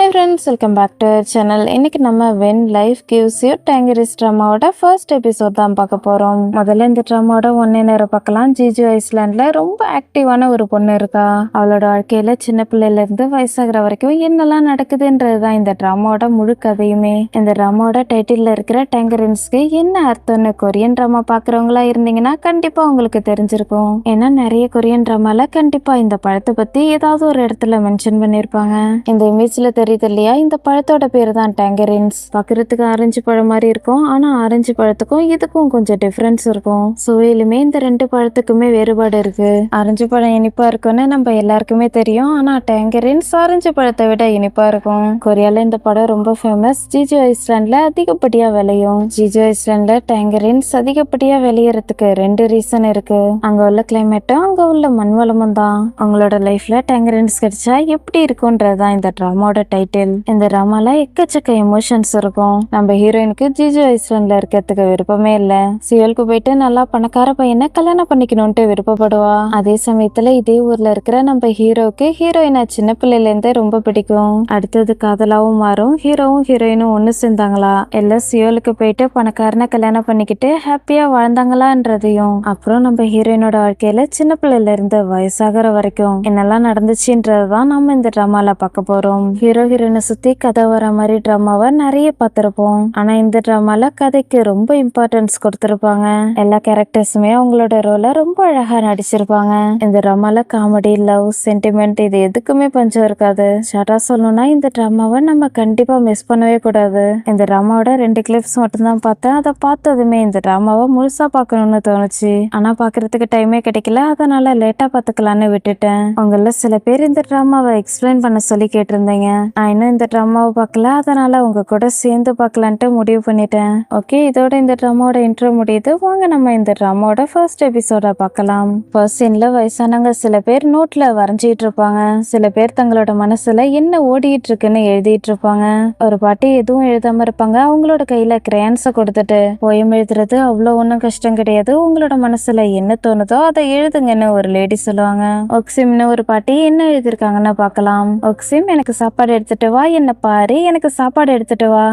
Hi friends, welcome back to our channel. இன்னைக்கு நம்ம when life gives you tangerines ட்ராமாவோட first episode தான் பார்க்க போகிறோம். முதல்ல இந்த ட்ராமாவோட ஒன்னே நேரம் பார்க்கலாம். ஜிஜு ஐஸ்லாண்டில் ரொம்ப ஆக்டிவான ஒரு பொண்ணு இருக்கா. அவளோட வாழ்க்கையில் சின்ன பிள்ளையிலேருந்து வயசாகிற வரைக்கும் என்னெல்லாம் நடக்குதுன்றது தான் இந்த ட்ராமாவோட முழு கதையுமே. இந்த ட்ராமாவோட டைட்டிலில் இருக்கிற டேங்கரின்ஸ்க்கு என்ன அர்த்தம்னு கொரியன் ட்ராமா பார்க்குறவங்களா இருந்தீங்கன்னா கண்டிப்பாக உங்களுக்கு தெரிஞ்சிருக்கும். ஏன்னா நிறைய கொரியன் ட்ராமாவில் கண்டிப்பாக இந்த பழத்தை பற்றி ஏதாவது ஒரு இடத்துல மென்ஷன் பண்ணியிருப்பாங்க. இந்த இமேஜ்ல தெரியுது இல்லையா, இந்த பழத்தோட பேரு தான் டேங்கரின்ஸ். பாக்குறதுக்கு ஆரஞ்சு பழம் மாதிரி இருக்கும், ஆனா ஆரஞ்சு பழத்துக்கும் இதுக்கும் கொஞ்சம் டிஃபரன்ஸ் இருக்கும். சுவையிலுமே இந்த ரெண்டு பழத்துக்குமே வேறுபாடு இருக்கு. ஆரஞ்சு பழம் இனிப்பா இருக்கும்னு நம்ம எல்லாருக்குமே தெரியும், ஆனா டேங்கரின்ஸ் ஆரஞ்சு பழத்தை விட இனிப்பா இருக்கும். கொரியால இந்த பழம் ரொம்ப ஃபேமஸ். ஜிஜு ஐஸ்லாண்ட்ல அதிகப்படியா விளையும். ஜிஜு ஐஸ்லாண்ட்ல டேங்கரின்ஸ் அதிகப்படியா விளையறதுக்கு ரெண்டு ரீசன் இருக்கு. அங்க உள்ள கிளைமேட்டும் அங்க உள்ள மண் வளமும் தான். அவங்களோட லைஃப்ல டேங்கரின்ஸ் கிடைச்சா எப்படி இருக்கும்ன்றதுதான் இந்த ட்ராமாவோட டைட்டில். இந்த ட்ராமால எக்கச்சக்க எமோஷன்ஸ் இருக்கும். நம்ம ஹீரோயினுக்கு ஜிஜு ஐஸ்லாண்ட்ல இருக்கிறதுக்கு விருப்பமே இல்ல. சியோலுக்கு போயிட்டு நல்லா பணக்கார பையனை கல்யாணம் பண்ணிக்கணும்ட்டு விருப்பப்படுவா. அதே சமயத்துல இதே ஊர்ல இருக்கிற நம்ம ஹீரோவுக்கு ஹீரோயினை சின்ன பிள்ளைல இருந்தே ரொம்ப பிடிக்கும். அடுத்தது காதலாவும் மாறும். ஹீரோவும் ஹீரோயினும் ஒண்ணு சேர்ந்தாங்களா, எல்லாம் சியோலுக்கு போயிட்டு பணக்காரனை கல்யாணம் பண்ணிக்கிட்டு ஹாப்பியா வாழ்ந்தாங்களான்றதையும், அப்புறம் நம்ம ஹீரோயினோட வாழ்க்கையில சின்ன பிள்ளைல இருந்து வயசாகிற வரைக்கும் என்னெல்லாம் நடந்துச்சுன்றதுதான் நம்ம இந்த ட்ராமால பார்க்க போறோம். ஹீரோ ஹீரோயினை சுத்தி கதை வர மாதிரி ட்ராமாவை நிறைய பார்த்திருப்போம். ஆனா இந்த ட்ராமால கதைக்கு ரொம்ப இம்பார்ட்டன்ஸ் கொடுத்திருப்பாங்க. எல்லா கேரக்டர்ஸுமே அவங்களோட ரோல ரொம்ப அழகா நடிச்சிருப்பாங்க. இந்த ட்ராமால காமெடி, லவ், சென்டிமெண்ட் இது எதுக்குமே பஞ்சம் இருக்காது. ஷார்ட்டா சொல்லணும்னா இந்த ட்ராமாவை நம்ம கண்டிப்பா மிஸ் பண்ணவே கூடாது. இந்த ட்ராமாவோட 2 கிளிப்ஸ் மட்டும்தான் பார்த்தேன். அதை பார்த்ததுமே இந்த ட்ராமாவை முழுசா பார்க்கணும்னு தோணுச்சு. ஆனா பாக்குறதுக்கு டைமே கிடைக்கல, அதனால லேட்டா பார்த்துக்கலான்னு விட்டுட்டேன். உங்கள சில பேர் இந்த ட்ராமாவை எக்ஸ்பிளைன் பண்ண சொல்லி கேட்டிருந்தீங்க. நான் இன்னும் இந்த ட்ராமாவை பார்க்கல, அதனால உங்க கூட சேர்ந்து பார்க்கலான்ட்டு முடிவு பண்ணிட்டேன். ஓகே, இதோட இந்த ட்ராமாவோட இன்ட்ரோ முடியுது. வாங்க நம்ம இந்த ட்ராமாவோட ஃபர்ஸ்ட் எபிசோட பார்க்கலாம். ஃபர்ஸ்ட் சீன்ல வயசானவங்க சில பேர் நோட்ல வரைஞ்சிட்டு இருப்பாங்க. சில பேர் தங்களோட மனசுல என்ன ஓடிட்டு இருக்குன்னு எழுதிட்டு இருப்பாங்க. ஒரு பாட்டி எதுவும் எழுதாம இருப்பாங்க. அவங்களோட கையில கிரேயான்ஸை கொடுத்துட்டு, போயம் எழுதுறது அவ்வளோ ஒன்றும் கஷ்டம் கிடையாது, உங்களோட மனசுல என்ன தோணுதோ அதை எழுதுங்கன்னு ஒரு லேடி சொல்லுவாங்க. ஒக்சிம்னு ஒரு பாட்டி என்ன எழுதியிருக்காங்கன்னு பார்க்கலாம். ஒக்சிம், எனக்கு சாப்பாடு எடுத்துட்டு வா, என்ன பாரு, எனக்கு சாப்பாடு எடுத்துட்டு வா.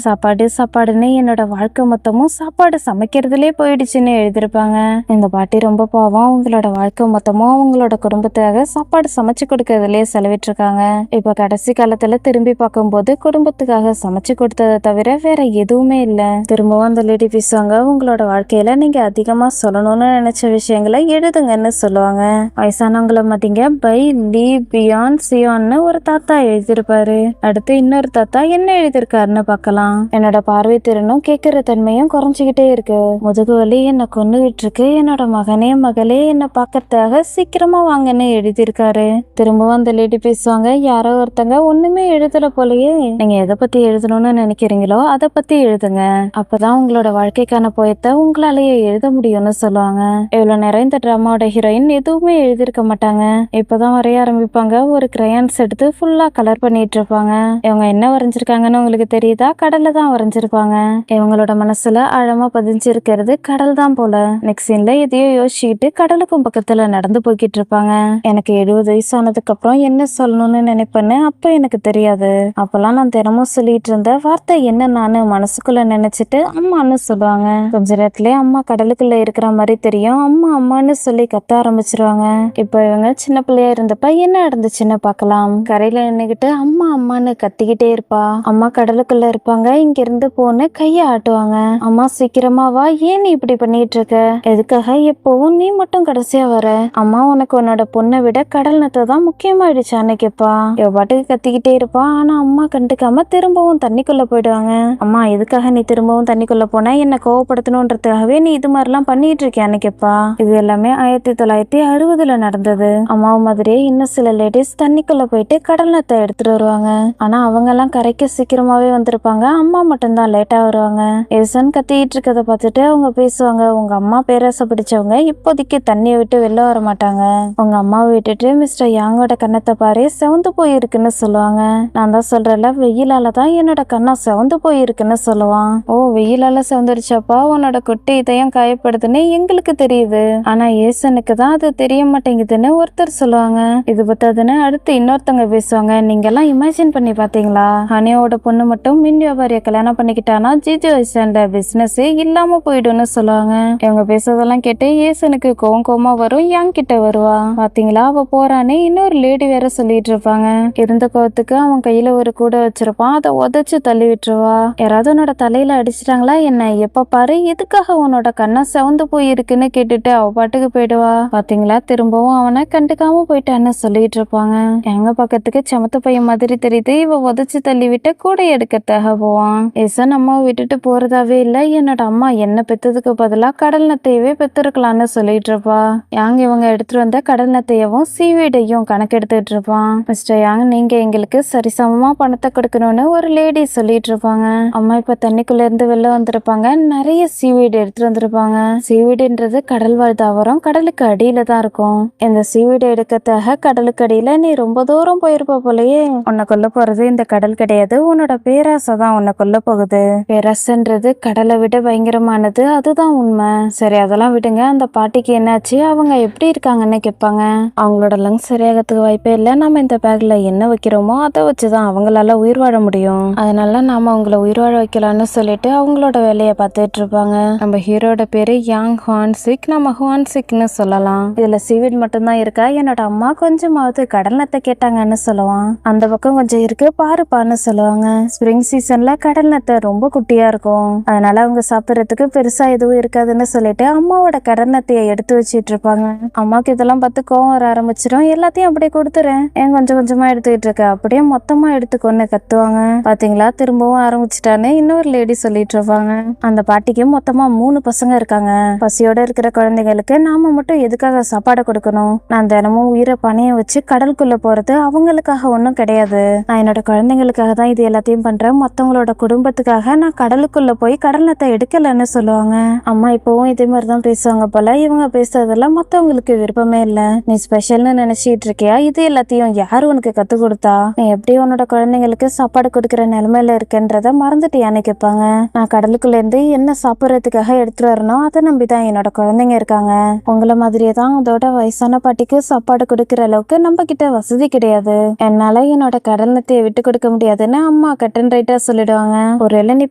சாப்பாடுன்னு என்னோட வாழ்க்கை மொத்தமும் சாப்பாடு சமைக்கிறதுலே போயிடுச்சுன்னு எழுதியிருப்பாங்க. இந்த பாட்டி ரொம்ப பாவம். அவங்களோட வாழ்க்கை மொத்தமும் அவங்களோட குடும்பத்துக்காக சாப்பாடு சமைச்சு கொடுக்கறதுலயே செலவிட்டு இருக்காங்க. இப்ப கடைசி காலத்துல திரும்பி பார்க்கும்போது குடும்பத்துக்காக சமைச்சு கொடுத்ததை தவிர வேற எதுவுமே இல்ல. திரும்பவும் அந்த லேடி பேசுவாங்க, உங்களோட வாழ்க்கையில நீங்க அதிகமா சொல்லணும்னு நினைச்ச விஷயங்களை எழுதுங்கன்னு சொல்லுவாங்க. வயசானவங்கள மதிங்க, பை லீ பியான் சியோன்னு ஒரு தாத்தா எழுதியிருப்பாரு. அடுத்து இன்னொரு தாத்தா என்ன எழுதியிருக்காருன்னு பார்க்கலாம். என்னோட பார்வை திறனும் கேட்கிற தன்மையும் குறைஞ்சிக்கிட்டே இருக்கு. முதுகு வலி என்ன கொண்டுகிட்டு இருக்கு. என்னோட மகனே மகளே என்ன பார்க்கறதுக்காக சீக்கிரமா வாங்கன்னு எழுதியிருக்காரு. திரும்பவும் அந்த லேடி பேசுவாங்க, யாரோ ஒருத்தங்க ஒண்ணுமே எழுதல போலயே, நீங்க எதை பத்தி எழுதணும்னு நினைக்கிறீங்களோ அதை பத்தி எழுதுங்க, அப்பதான் உங்களோட வாழ்க்கைக்கான போயத்தை உங்களாலேயே எழுத முடியும்னு சொல்லுவாங்க. இவ்வளவு நேரம் இந்த ட்ராமாவோட ஹீரோயின் எதுவுமே எழுதியிருக்க மாட்டாங்க. இப்பதான் வரைய ஆரம்பிப்பாங்க. ஒரு கிரையான்ஸ் எடுத்து ஃபுல்லா கலர் பண்ணிட்டு இருப்பாங்க. இவங்க என்ன வரைஞ்சிருக்காங்கன்னு உங்களுக்கு தெரியுதா? கடல்ல தான் வரைஞ்சிருப்பாங்க. இவங்களோட மனசுல ஆழமா பதிஞ்சிருக்கிறது கடல் தான் போல. நெக்ஸ்ட் சீன்ல எதையோ யோசிச்சுக்கிட்டு கடலுக்கும் பக்கத்துல நடந்து போய்கிட்டு இருப்பாங்க. எனக்கு 70 வயசு ஆனதுக்கு அப்புறம் என்ன சொல்லணும்னு நினைப்பேன்னு அப்ப எனக்கு தெரியாது. அப்பெல்லாம் நான் தினமும் சொல்லிட்டு இருந்த வார்த்தை என்ன நானு மனசுக்குள்ள நினைச்சிட்டு அம்மான்னு சொல்லுவாங்க. கொஞ்ச நேரத்திலே அம்மா கடலுக்குள்ள இருக்கிற மாதிரி தெரியும். அம்மா அம்மான்னு சொல்லி கத்த ஆரம்பிச்சிருவாங்க. இப்ப இவங்க சின்ன பிள்ளையா இருந்தப்ப என்ன நடந்துச்சுன்னு பார்க்கலாம். கரையில நின்னுகிட்டு அம்மா அம்மான்னு கத்திக்கிட்டே இருப்பா. அம்மா கடலுக்குள்ள இருப்பாங்க. இங்க இருந்து போன்னு கைய ஆட்டுவாங்க. அம்மா சீக்கிரமா வா, ஏன் நீ இப்படி பண்ணிட்டு இருக்க, எதுக்காக எப்பவும் நீ மட்டும் கடைசியா வர, அம்மா உனக்கு உன்னோட பொண்ணை விட கடல் நத்தை தான் முக்கியமாயிடுச்சான்னு கேப்பா. இவ பாட்டுக்கு கத்திக்கிட்டே இருப்பா. ஆனா அம்மா கண்டுக்காம திரும்பவும் தண்ணிக்குள்ள போயிடுவாங்க. அம்மா, எதுக்காக நீ திரும்பவும் தண்ணிக்குள்ள போன, என்ன கோவப்படுத்தணும்ன்றதுக்காகவே நீ இது மாதிரிலாம் பண்ணிட்டு இருக்கியான்னு கேப்பா. இது எல்லாமே 1960ல நடந்தது. அம்மாவு மாதிரியே இன்னும் சில லேடிஸ் தண்ணிக்குள்ள போயிட்டு கடல் நத்தை எடுத்துட்டு வருவாங்க. ஆனா அவங்க எல்லாம் கரைக்கு சீக்கிரமாவே வந்திருப்பாங்க. அம்மா மட்டும்தான் லேட்டா வருவாங்க. எசன் கத்திட்டு இருக்கத பார்த்துட்டு அவங்க பேசுவாங்க, உங்க அம்மா பேராசை பிடிச்சவங்க இப்போதைக்கு தண்ணியை விட்டு வெளில வர மாட்டாங்க. உங்க அம்மாவை விட்டுட்டு மிஸ்டர் யாங்கோட கண்ணத்தை பாரு, செவந்து போயிருக்குன்னு சொல்லுவாங்க. நான் தான் சொல்றேன்ல, வெயிலால தான் என்னோட கண்ணா செவந்து போயிருக்குன்னு சொல்லுவான். ஓ, வெயிலால செவந்துருச்சாப்பா, உன்னோட குட்டி இதயம் காயப்படுதுன்னு எங்களுக்கு தெரியுது, ஆனா ஏசனுக்கு தான் அது தெரிய மாட்டேங்குதுன்னு ஒருத்தர் சொல்லுவாங்க. இது பத்தாதுன்னு அடுத்து இன்னொருத்தவங்க பேசுவாங்க, நீங்க எல்லாம் இமேஜின் பண்ணி பாத்தீங்களா? ஹனியோட பொண்ணு மட்டும் மின் வியாபாரிய கல்யாணம் பண்ணிக்கிட்டானா ஜிஜு ஐஸ்லாண்ட்ல பிசினஸ் இல்லாம போயிடும்னு சொல்லுவாங்க. இவங்க பேசுறதெல்லாம் கேட்டு ஏசனுக்கு கோவமா வரும். யாங் கிட்ட வருவா. பாத்தீங்களா அவ போறானே இன்னொரு லேடி வேற சொல்லிட்டு இருப்பாங்க. இருந்த கோவத்துக்கு அவன் கையில ஒரு கூட வச்சிருப்பான். அதை உதைச்சு தள்ளி விட்டுருவா. யாராவது உன்னோட தலையில அடிச்சிட்டாங்களா என்ன? எப்ப பாரு எதுக்காக உன்னோட கண்ணா செவந்து போயிருக்குன்னு கேட்டுட்டு அவ பாட்டுக்கு போயிடுவா. பாத்தீங்களா திரும்பவும் அவனை கண்டுக்காம போயிட்டான்னு சொல்லிட்டு இருப்பாங்க. எங்க பக்கத்துக்கு சமத்து பையன் மாதிரி தெரியுது. இவ உதைச்சு தள்ளி விட்டு கூட எடுக்கிறதாக போவான். ஏசன் அம்மாவை விட்டுட்டு போறதாவே இல்ல. என்னோட அம்மா என்ன பெத்ததுக்கு பதிலா கடல் நத்தையவே பெத்திருக்கலாம்னு சொல்லிட்டு இருப்பா. யாங் இவங்க எடுத்துட்டு வந்த கடல் நத்தையவும் சீவீடையும் கணக்கெடுத்துட்டு இருப்பான். மிஸ்டர் யாங் நீங்க எங்களுக்கு சரிசமமா பணத்தை கொடுக்கணும்னு ஒரு லேடி சொல்லிட்டு இருப்பாங்க. அம்மா இப்ப தண்ணிக்குள்ள இருந்து வெளில வந்திருப்பாங்க. நிறைய சீவீடு எடுத்துட்டு வந்திருப்பாங்க. சீவீடுன்றது கடல் வாழ் தாவரம். கடலுக்கு அடியில தான் இருக்கும். இந்த சீவீடு எடுக்கிறதாக கடலுக்கு அடியில நீ ரொம்ப தூரம் போயிருப்ப போலயே. உன்னை கொல்ல போறது இந்த கடல் கிடையாது. உன்னோட பேராசை தான் உன்னை கொல்ல போகுது. பேராசைன்றது கடலை விட பயங்கரமானது. அதுதான் உண்மை. சரி அதெல்லாம் விடுங்க. அந்த பாட்டிக்கு என்னாச்சு? அவங்க எப்படி இருக்காங்கன்னு கேட்பாங்க. அவங்களோட லங்ஸ் சரியாகிறதுக்கு வாய்ப்பே இல்லை. நம்ம இந்த பேக்ல என்ன வைக்கிறோமோ அதை வச்சுதான் அவங்களால உயிர் வாழ முடியும். அதனால நாம அவங்கள உயிர் வாழ வைக்கலாம்னு சொல்லிட்டு அவங்களோட வேலையை பார்த்துட்டு இருப்பாங்க. நம்ம ஹீரோட பேரு யாங் ஹுவான்சிக். நம்ம ஹுவான்சிக்னு சொல்லலாம். இதுல சீவீட் மட்டும்தான் இருக்கா? என்னோட அம்மா கொஞ்சமாவது கடல் நத்தை கேட்டாங்கன்னு சொல்லுவான். அந்த பக்கம் கொஞ்சம் இருக்கு பாருப்பான்னு சொல்லுவாங்க. ஸ்ப்ரிங் சீசன்ல கடல் நத்தை ரொம்ப குட்டியா இருக்கும். அதனால அவங்க சாப்பிடறதுக்கு பெருசா எதுவும் இருக்காதுன்னு சொல்லிட்டு அம்மாவோட கடல் நத்தையை எடுத்து வச்சிட்டு இருப்பாங்க. அம்மாக்கு இதெல்லாம் பார்த்து கோவம் வர ஆரம்பிச்சிடும். எல்லாத்தையும் அப்படியே கொடுத்துறேன், ஏன் கொஞ்சம் கொஞ்சமா எடுத்துக்கிட்டு இருக்க, அப்படியே மொத்தமா எடுத்துக்கொன்னு கத்துவாங்க. பாத்தீங்களா திரும்பவும் ஆரம்பிச்சுட்டான்னு இன்னொரு லேடி சொல்லிட்டு இருப்பாங்க. அந்த பாட்டிக்கு மொத்தமா 3 பசங்க இருக்காங்க. பசியோட இருக்கிற குழந்தைகளுக்கு நாம மட்டும் எதுக்காக சாப்பாடு கொடுக்கணும்? நான் தினமும் உயிரை பணைய வச்சு கடலுக்குள்ள போறது அவங்களுக்காக ஒன்றும் கிடையாது. நான் என்னோட குழந்தைங்களுக்காக தான் இது எல்லாத்தையும் பண்றேன். மத்தவங்களோட குடும்பத்துக்காக நான் கடலுக்குள்ள போய் கடல் நத்தை எடுக்கலன்னு சொல்லுவாங்க. அம்மா இப்பவும் இதே மாதிரிதான் பேசுவாங்க போல. இவங்க பேசுறதெல்லாம் மத்தவங்களுக்கு விருப்பமே இல்ல. நீ ஸ்பெஷல்னு நினைச்சிட்டு இருக்கியா? இது எல்லாத்தையும் யாரு உனக்கு கத்து கொடுத்தா? நீ எப்படி உன்னோட குழந்தைங்களுக்கு சாப்பாடு கொடுக்கற நிலைமையில இருக்கன்றத மறந்துட்டியான்னு கேட்பாங்க. நான் கடலுக்குள்ள இருந்து என்ன சாப்பிடறதுக்காக எடுத்துட்டு வரணும் அதை நம்பிதான் என்னோட குழந்தைங்க இருக்காங்க. உங்களை மாதிரியே தான் அதோட வயசான பாட்டிக்கு சாப்பாடு கொடுக்கற அளவுக்கு நம்ம கிட்ட வசதி கிடையாது. என்னால என்னோட கடல் நத்தையை விட்டு கொடுக்க முடியாதுன்னு அம்மா கட் அண்ட் ரைட்டா சொல்லிடுவாங்க. ஒருவேளை நீ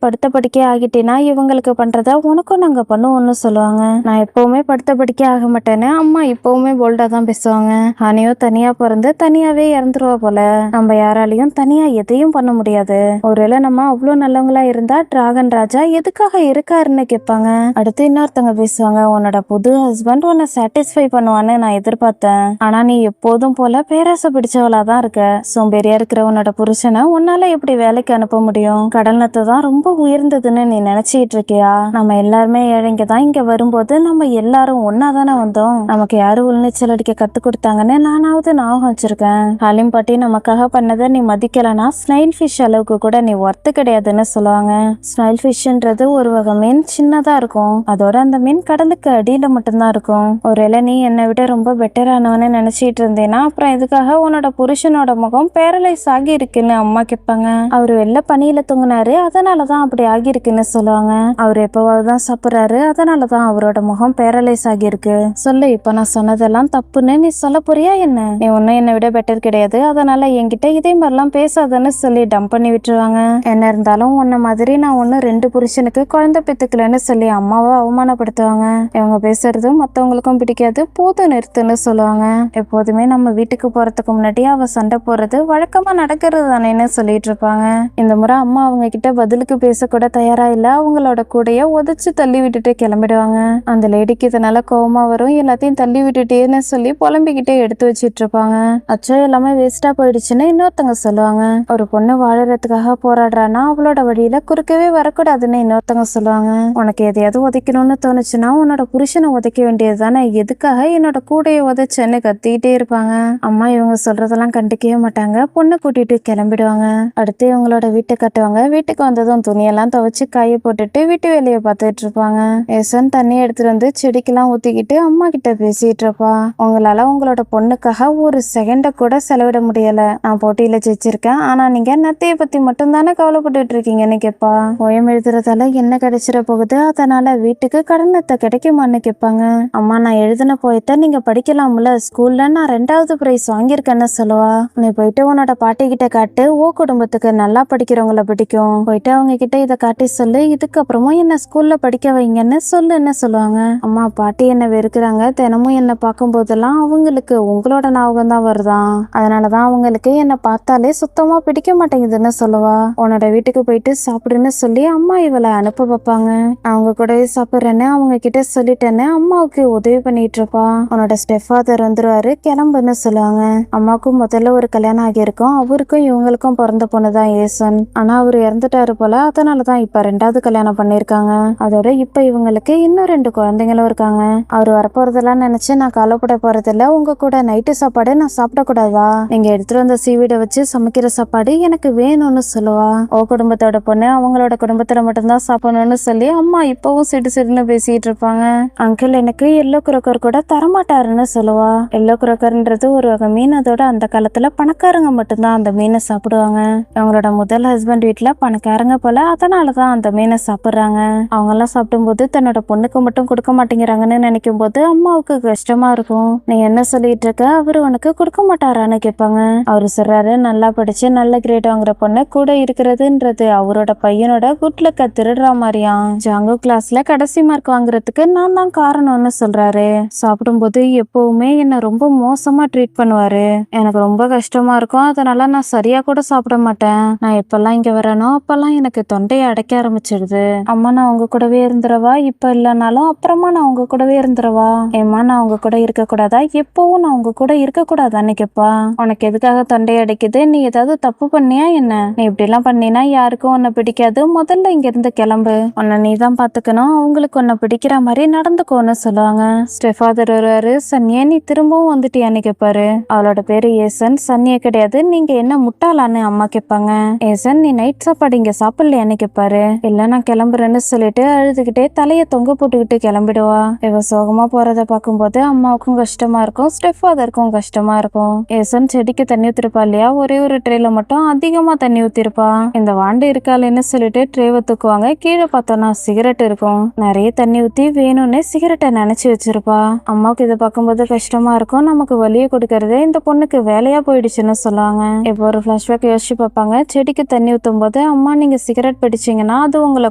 படுத்த படிக்க ஆகிட்டேன்னா இவங்களுக்கு பண்றதா உனக்கும் நாங்க பண்ணுவோம்னு சொல்லுவாங்க. நான் எப்பவுமே படுத்த படிக்க ஆக மாட்டேன்னு அம்மா இப்பவுமே போல்டா தான் பேசுவாங்க. ஹனியோ தனியா பிறந்து தனியாவே இறந்துருவா போல. நம்ம யாராலையும் தனியா எதையும் பண்ண முடியாது. ஒருவேளை நம்ம அவ்வளவு நல்லவங்களா இருந்தா டிராகன் ராஜா எதுக்காக இருக்காருன்னு கேட்பாங்க. அடுத்து இன்னொருத்தவங்க பேசுவாங்க. உன்னோட புது ஹஸ்பண்ட் உன்னை சாட்டிஸ்ஃபை பண்ணுவான்னு நான் எதிர்பார்த்தேன். ஆனா நீ எப்போதும் போல பேராசை பிடிச்சவளா தான் இருக்க. சோம்பேறியா இருக்கிற உன்னோட புருஷனை உன்னால எப்படி வேலைக்கு அனுப்ப முடியும்? கடல் நத்தை தான் ரொம்ப உயர்ந்ததுன்னு நீ நினைச்சிட்டு இருக்கியா? நம்ம எல்லாருமே ஏழைங்க தான். இங்க வரும்போது நம்ம எல்லாரும் ஒன்னா தானே வந்தோம். நமக்கு யாரு உள்நீச்சல் அடிக்க கத்து கொடுத்தாங்கன்னு நானாவது ஞாபகம் வச்சிருக்கேன். ஹாலிம் பாட்டி நமக்காக பண்ணதை நீ மதிக்கலனா ஸ்னைல் ஃபிஷ் அளவுக்கு கூட நீ ஒர்த்து கிடையாதுன்னு சொல்லுவாங்க. ஸ்னைல் ஃபிஷ்ன்றது ஒரு வகை மீன். சின்னதா இருக்கும். அதோட அந்த மீன் கடலுக்கு அடியில மட்டும்தான் இருக்கும். ஒருவேளை நீ என்னை விட ரொம்ப பெட்டரானவன்னு நினைச்சிட்டு இருந்தேன்னா அப்புறம் எதுக்காக உன்னோட புருஷனோட முகம் பேரலைஸ் ஆகி இருக்குன்னு அம்மா கேட்பாங்க. அவரு வெள்ள பனியில தூங்கினாரு, அதனாலதான் அப்படி ஆகிருக்குன்னு சொல்லுவாங்க. அவரு எப்பவாவதுதான் சாப்பிடுறாரு, அதனாலதான் அவரோட முகம் பேரலைஸ் ஆகிருக்கு. சொல்லு, இப்ப நான் சொன்னதெல்லாம் தப்புன்னு நீ சொல்ல போறியா என்ன? நீ ஒன்னும் என்னை விட பெட்டர் கிடையாது. அதனால என்கிட்ட இதே மாதிரிலாம் பேசாதன்னு சொல்லி டம்ப் பண்ணி விட்டுருவாங்க. என்ன இருந்தாலும் உன்ன மாதிரி நான் ஒன்னு 2 புருஷனுக்கு குழந்தை பெத்துக்கலன்னு சொல்லி அம்மாவை அவமானப்படுத்துவாங்க. இவங்க பேசுறது மத்தவங்களுக்கும் பிடிக்காது. போதும் நிறுத்துன்னு சொல்லுவாங்க. எப்போதுமே நம்ம வீட்டுக்கு போறதுக்கு முன்னாடி அவ சண்டை போடுறது வழக்கமா நடக்கிறது தானேன்னு சொல்லிட்டு இருப்பாங்க. இந்த முறை அம்மா அவங்க கிட்ட பதிலுக்கு பேசக்கூட தயாரா இல்ல. அவங்களோட கூடைய உதச்சு தள்ளி விட்டுட்டு கிளம்பிடுவாங்க. அந்த லேடிக்கு இதனால கோவமா வரும். எல்லாத்தையும் தள்ளி விட்டுட்டேன்னு சொல்லி புலம்பிக்கிட்டே எடுத்து வச்சிட்டு இருப்பாங்க. அச்சோ எல்லாமே வேஸ்டா போயிடுச்சுன்னு இன்னொருத்தவங்க சொல்லுவாங்க. ஒரு பொண்ணு வாழறதுக்காக போராடுறானா அவளோட வழியில குறுக்கவே வரக்கூடாதுன்னு இன்னொருத்தவங்க சொல்லுவாங்க. உனக்கு எதையாவது உதைக்கணும்னு தோணுச்சுன்னா உன்னோட புருஷனை உதைக்க வேண்டியது தானே, எதுக்காக என்னோட கூடைய உதைச்சேன்னு கத்திக்கிட்டே இருப்பாங்க. அம்மா இவங்க சொல்றதெல்லாம் கண்டுக்கவே மாட்டாங்க. பொண்ணு கூட்டிட்டு கிளம்பிடுவாங்க. அடுத்து இவங்களோட வீட்டை கட்டுவாங்க. வீட்டுக்கு வந்ததும் துணியெல்லாம் துவைச்சு காய போட்டுட்டு வீட்டு வேலையை பார்த்துட்டு இருப்பாங்க. ஏசன் தண்ணி எடுத்துட்டு வந்து செடிக்கெல்லாம் ஊத்திக்கிட்டு அம்மா கிட்ட பேசிட்டு இருப்பா. உங்களால உங்களோட பொண்ணுக்காக ஒரு செகண்ட கூட செலவிட முடியல. நான் போட்டியில ஜெயிச்சிருக்கேன், ஆனா நீங்க நத்தைய பத்தி மட்டும் தானே கவலைப்பட்டுட்டு இருக்கீங்கன்னு கேட்பா. போயம் எழுதுறதால என்ன கிடைச்சிட போகுது? அதனால வீட்டுக்கு கடன் நத்தை கிடைக்குமான்னு கேட்பாங்க. அம்மா நான் எழுதின போயத்தை நீங்க படிக்கலாம்ல, ஸ்கூல்ல நான் 2வது பிரைஸ் வாங்கியிருக்கேன்னு சொல்லுவா. நீ போயிட்டு உன்னோட பாட்டி கிட்ட காட்டு, ஓ குடும்பத்துக்கு நல்லா படிக்கிறவங்கள பிடிக்கும், போயிட்டு அவங்க கிட்ட இதை காட்டி சொல்லு, இதுக்கப்புறமும் என்ன ஸ்கூல்ல படிக்க வைங்கன்னு சொல்லுன்னு சொல்லுவாங்க. அம்மா பாட்டி என்ன வெறுக்கிறாங்க, தினமும் என்ன பார்க்கும் போதெல்லாம் அவங்களுக்கு உங்களோட ஞாபகம் தான் வருதான், அதனாலதான் அவங்களுக்கு என்ன பார்த்தாலே சுத்தமா பிடிக்க மாட்டேங்குதுன்னு சொல்லுவா. உன்னோட வீட்டுக்கு போயிட்டு சாப்பிடுன்னு சொல்லி அம்மா இவளை அனுப்ப வைப்பாங்க. அவங்க கூடவே சாப்பிட்றேன்னு அவங்க கிட்ட சொல்லிட்டேன்னு அம்மாவுக்கு உதவி பண்ணிட்டு இருப்பா. உன்னோட ஸ்டெப் ஃபாதர் வந்துருவாரு, கிளம்புன்னு சொல்லுவாங்க. அம்மாவுக்கும் முதல்ல ஒரு கல்யாணம் ஆகியிருக்கும், அவருக்கும் இவங்களுக்கும் பிறந்த பொண்ணுதான் ஏசன். ஆனா அவரு இறந்துட்டாரு போல, அதனாலதான் இப்ப 2வது கல்யாணம் பண்ணிருக்காங்க. அதோட இப்ப இவங்களுக்கு இன்னும் 2 குழந்தைங்களும் இருக்காங்க. அவரு வரப்போறதெல்லாம் நினைச்சு நான் கவலைப்பட போறதில்ல. உங்க கூட நைட்டு சாப்பாடு நான் சாப்பிடக்கூடாதா, நீங்க எடுத்துட்டு வந்த சீவீடை வச்சு சமைக்கிற சாப்பாடு எனக்கு வேணும்னு சொல்லுவா. ஓ குடும்பத்தோட பொண்ணு அவங்களோட குடும்பத்துல மட்டும்தான் சாப்பிடணும்னு சொல்லி அம்மா இப்பவும் சிடு சிடுன்னு பேசிட்டு இருப்பாங்க. அங்கிள் எனக்கு எல்லோ குரோக்கர் கூட தரமாட்டாருன்னு சொல்லுவா. எல்லோ குரோக்கர்ன்றது ஒரு வகை மீன், அதோட அந்த காலத்துல பணக்காரங்க மட்டும்தான் அந்த மீனை சாப்பிடுவாங்க. அவங்களோட முதல் ஹஸ்பண்ட் வீட்டுல பணக்காரங்க போல, அதனாலதான் அந்த மீனை சாப்பிடுறாங்க. அவங்க எல்லாம் சாப்பிடும்போது தன்னோட பொண்ணுக்கு மட்டும் கொடுக்க மாட்டேங்கிறாங்கன்னு நினைக்கும் போது அம்மாவுக்கு கஷ்டமா இருக்கும். நீ என்ன சொல்லிட்டு இருக்க, அவரு உனக்கு கொடுக்க மாட்டாரான்னு கேட்பாங்க. அவரு சொல்றாரு, நல்லா படிச்சு நல்ல கிரேட் வாங்குற பொண்ணு கூட இருக்கிறதுன்றது அவரோட பையனோட குட்லக்க திருடுற மாதிரியாம். ஜாங்கோ கிளாஸ்ல கடைசி மார்க் வாங்குறதுக்கு நான் தான் காரணம்னு சொல்றாரு. சாப்பிடும்போது எப்பவுமே என்ன ரொம்ப மோசமா ட்ரீட் பண்ணுவாரு, எனக்கு ரொம்ப கஷ்டமா இருக்கும், அதனால நான் சரியா கூட சாப்பிட மாட்டேன். நான் எப்பெல்லாம் இங்க வரேனோ அப்பெல்லாம் எனக்கு தொண்டையை அடைக்க ஆரம்பிச்சிடுது. அம்மா நான் உங்க கூடவே இருந்துருவா, இப்ப இல்லைனாலும் அப்புறமா நான் உங்க கூடவே இருந்துருவா. ஏம்மா நான் உங்க கூட இருக்க கூடாதா, எப்பவும் நான் உங்க கூட இருக்க கூடாதான்னு கேப்பா. உனக்கு எதுக்காக தொண்டையை அடைக்குது, நீ ஏதாவது தப்பு பண்ணியா என்ன, நீ இப்படி எல்லாம் பண்ணினா யாருக்கும் உன்னை பிடிக்காது, முதல்ல இங்க இருந்து கிளம்பு, உன்னை நீ தான் பாத்துக்கணும், அவங்களுக்கு உன்னை பிடிக்கிற மாதிரி நடந்துக்கோன்னு சொல்லுவாங்க. ஸ்டெஃபாதர் வருவாரு. சன்னியே நீ திரும்பவும் வந்துட்டியான்னு கேட்பாரு. அவளோட பேரு ஏசன், சன்னியே கிடையாது, நீங்க என்ன முட்டாளான்னு அம்மா கேட்பாங்க. ஏசன் நீ நைட் சாப்பாடு இங்க சாப்பிடலையான்னு கேட்பாரு. இல்ல நான் கிளம்புறேன்னு சொல்லிட்டு அழுதுகிட்டே தலைய தொங்க போட்டுக்கிட்டு கிளம்பிடுவா. இவ சோகமா போறத பார்க்கும்போது அம்மாவுக்கும் கஷ்டமா இருக்கும், ஸ்டெஃபாதருக்கும் கஷ்டமா இருக்கும். ஏசன் செடிக்கு தண்ணி ஊத்திருப்பா இல்லையா, ஒரே ஒரு ட்ரேல மட்டும் அதிகமா தண்ணி ஊத்திருப்பா. இந்த வாண்டு இருக்காளேன்னு சொல்லிட்டு ட்ரேவை தூக்குவாங்க. கீழே பார்த்தோம்னா சிகரெட் இருக்கும். நிறைய தண்ணி ஊத்தி வேணும்னு சிகரெட்டை நினைச்சு வச்சிருப்பா. அம்மாவுக்கு இதை பார்க்கும்போது கஷ்டமா இருக்கும், நமக்கு வலியை கொடுக்கறதே இந்த பொண்ணுக்கு வேலையா போயிடுச்சுன்னு சொல்லுவாங்க. இப்போ ஒரு பிளாஷ்பேக் யோசிச்சு பார்ப்பாங்க. செடிக்கு தண்ணி ஊத்தும் போது அம்மா நீங்க சிகரெட் பிடிச்சீங்கன்னா அது உங்களை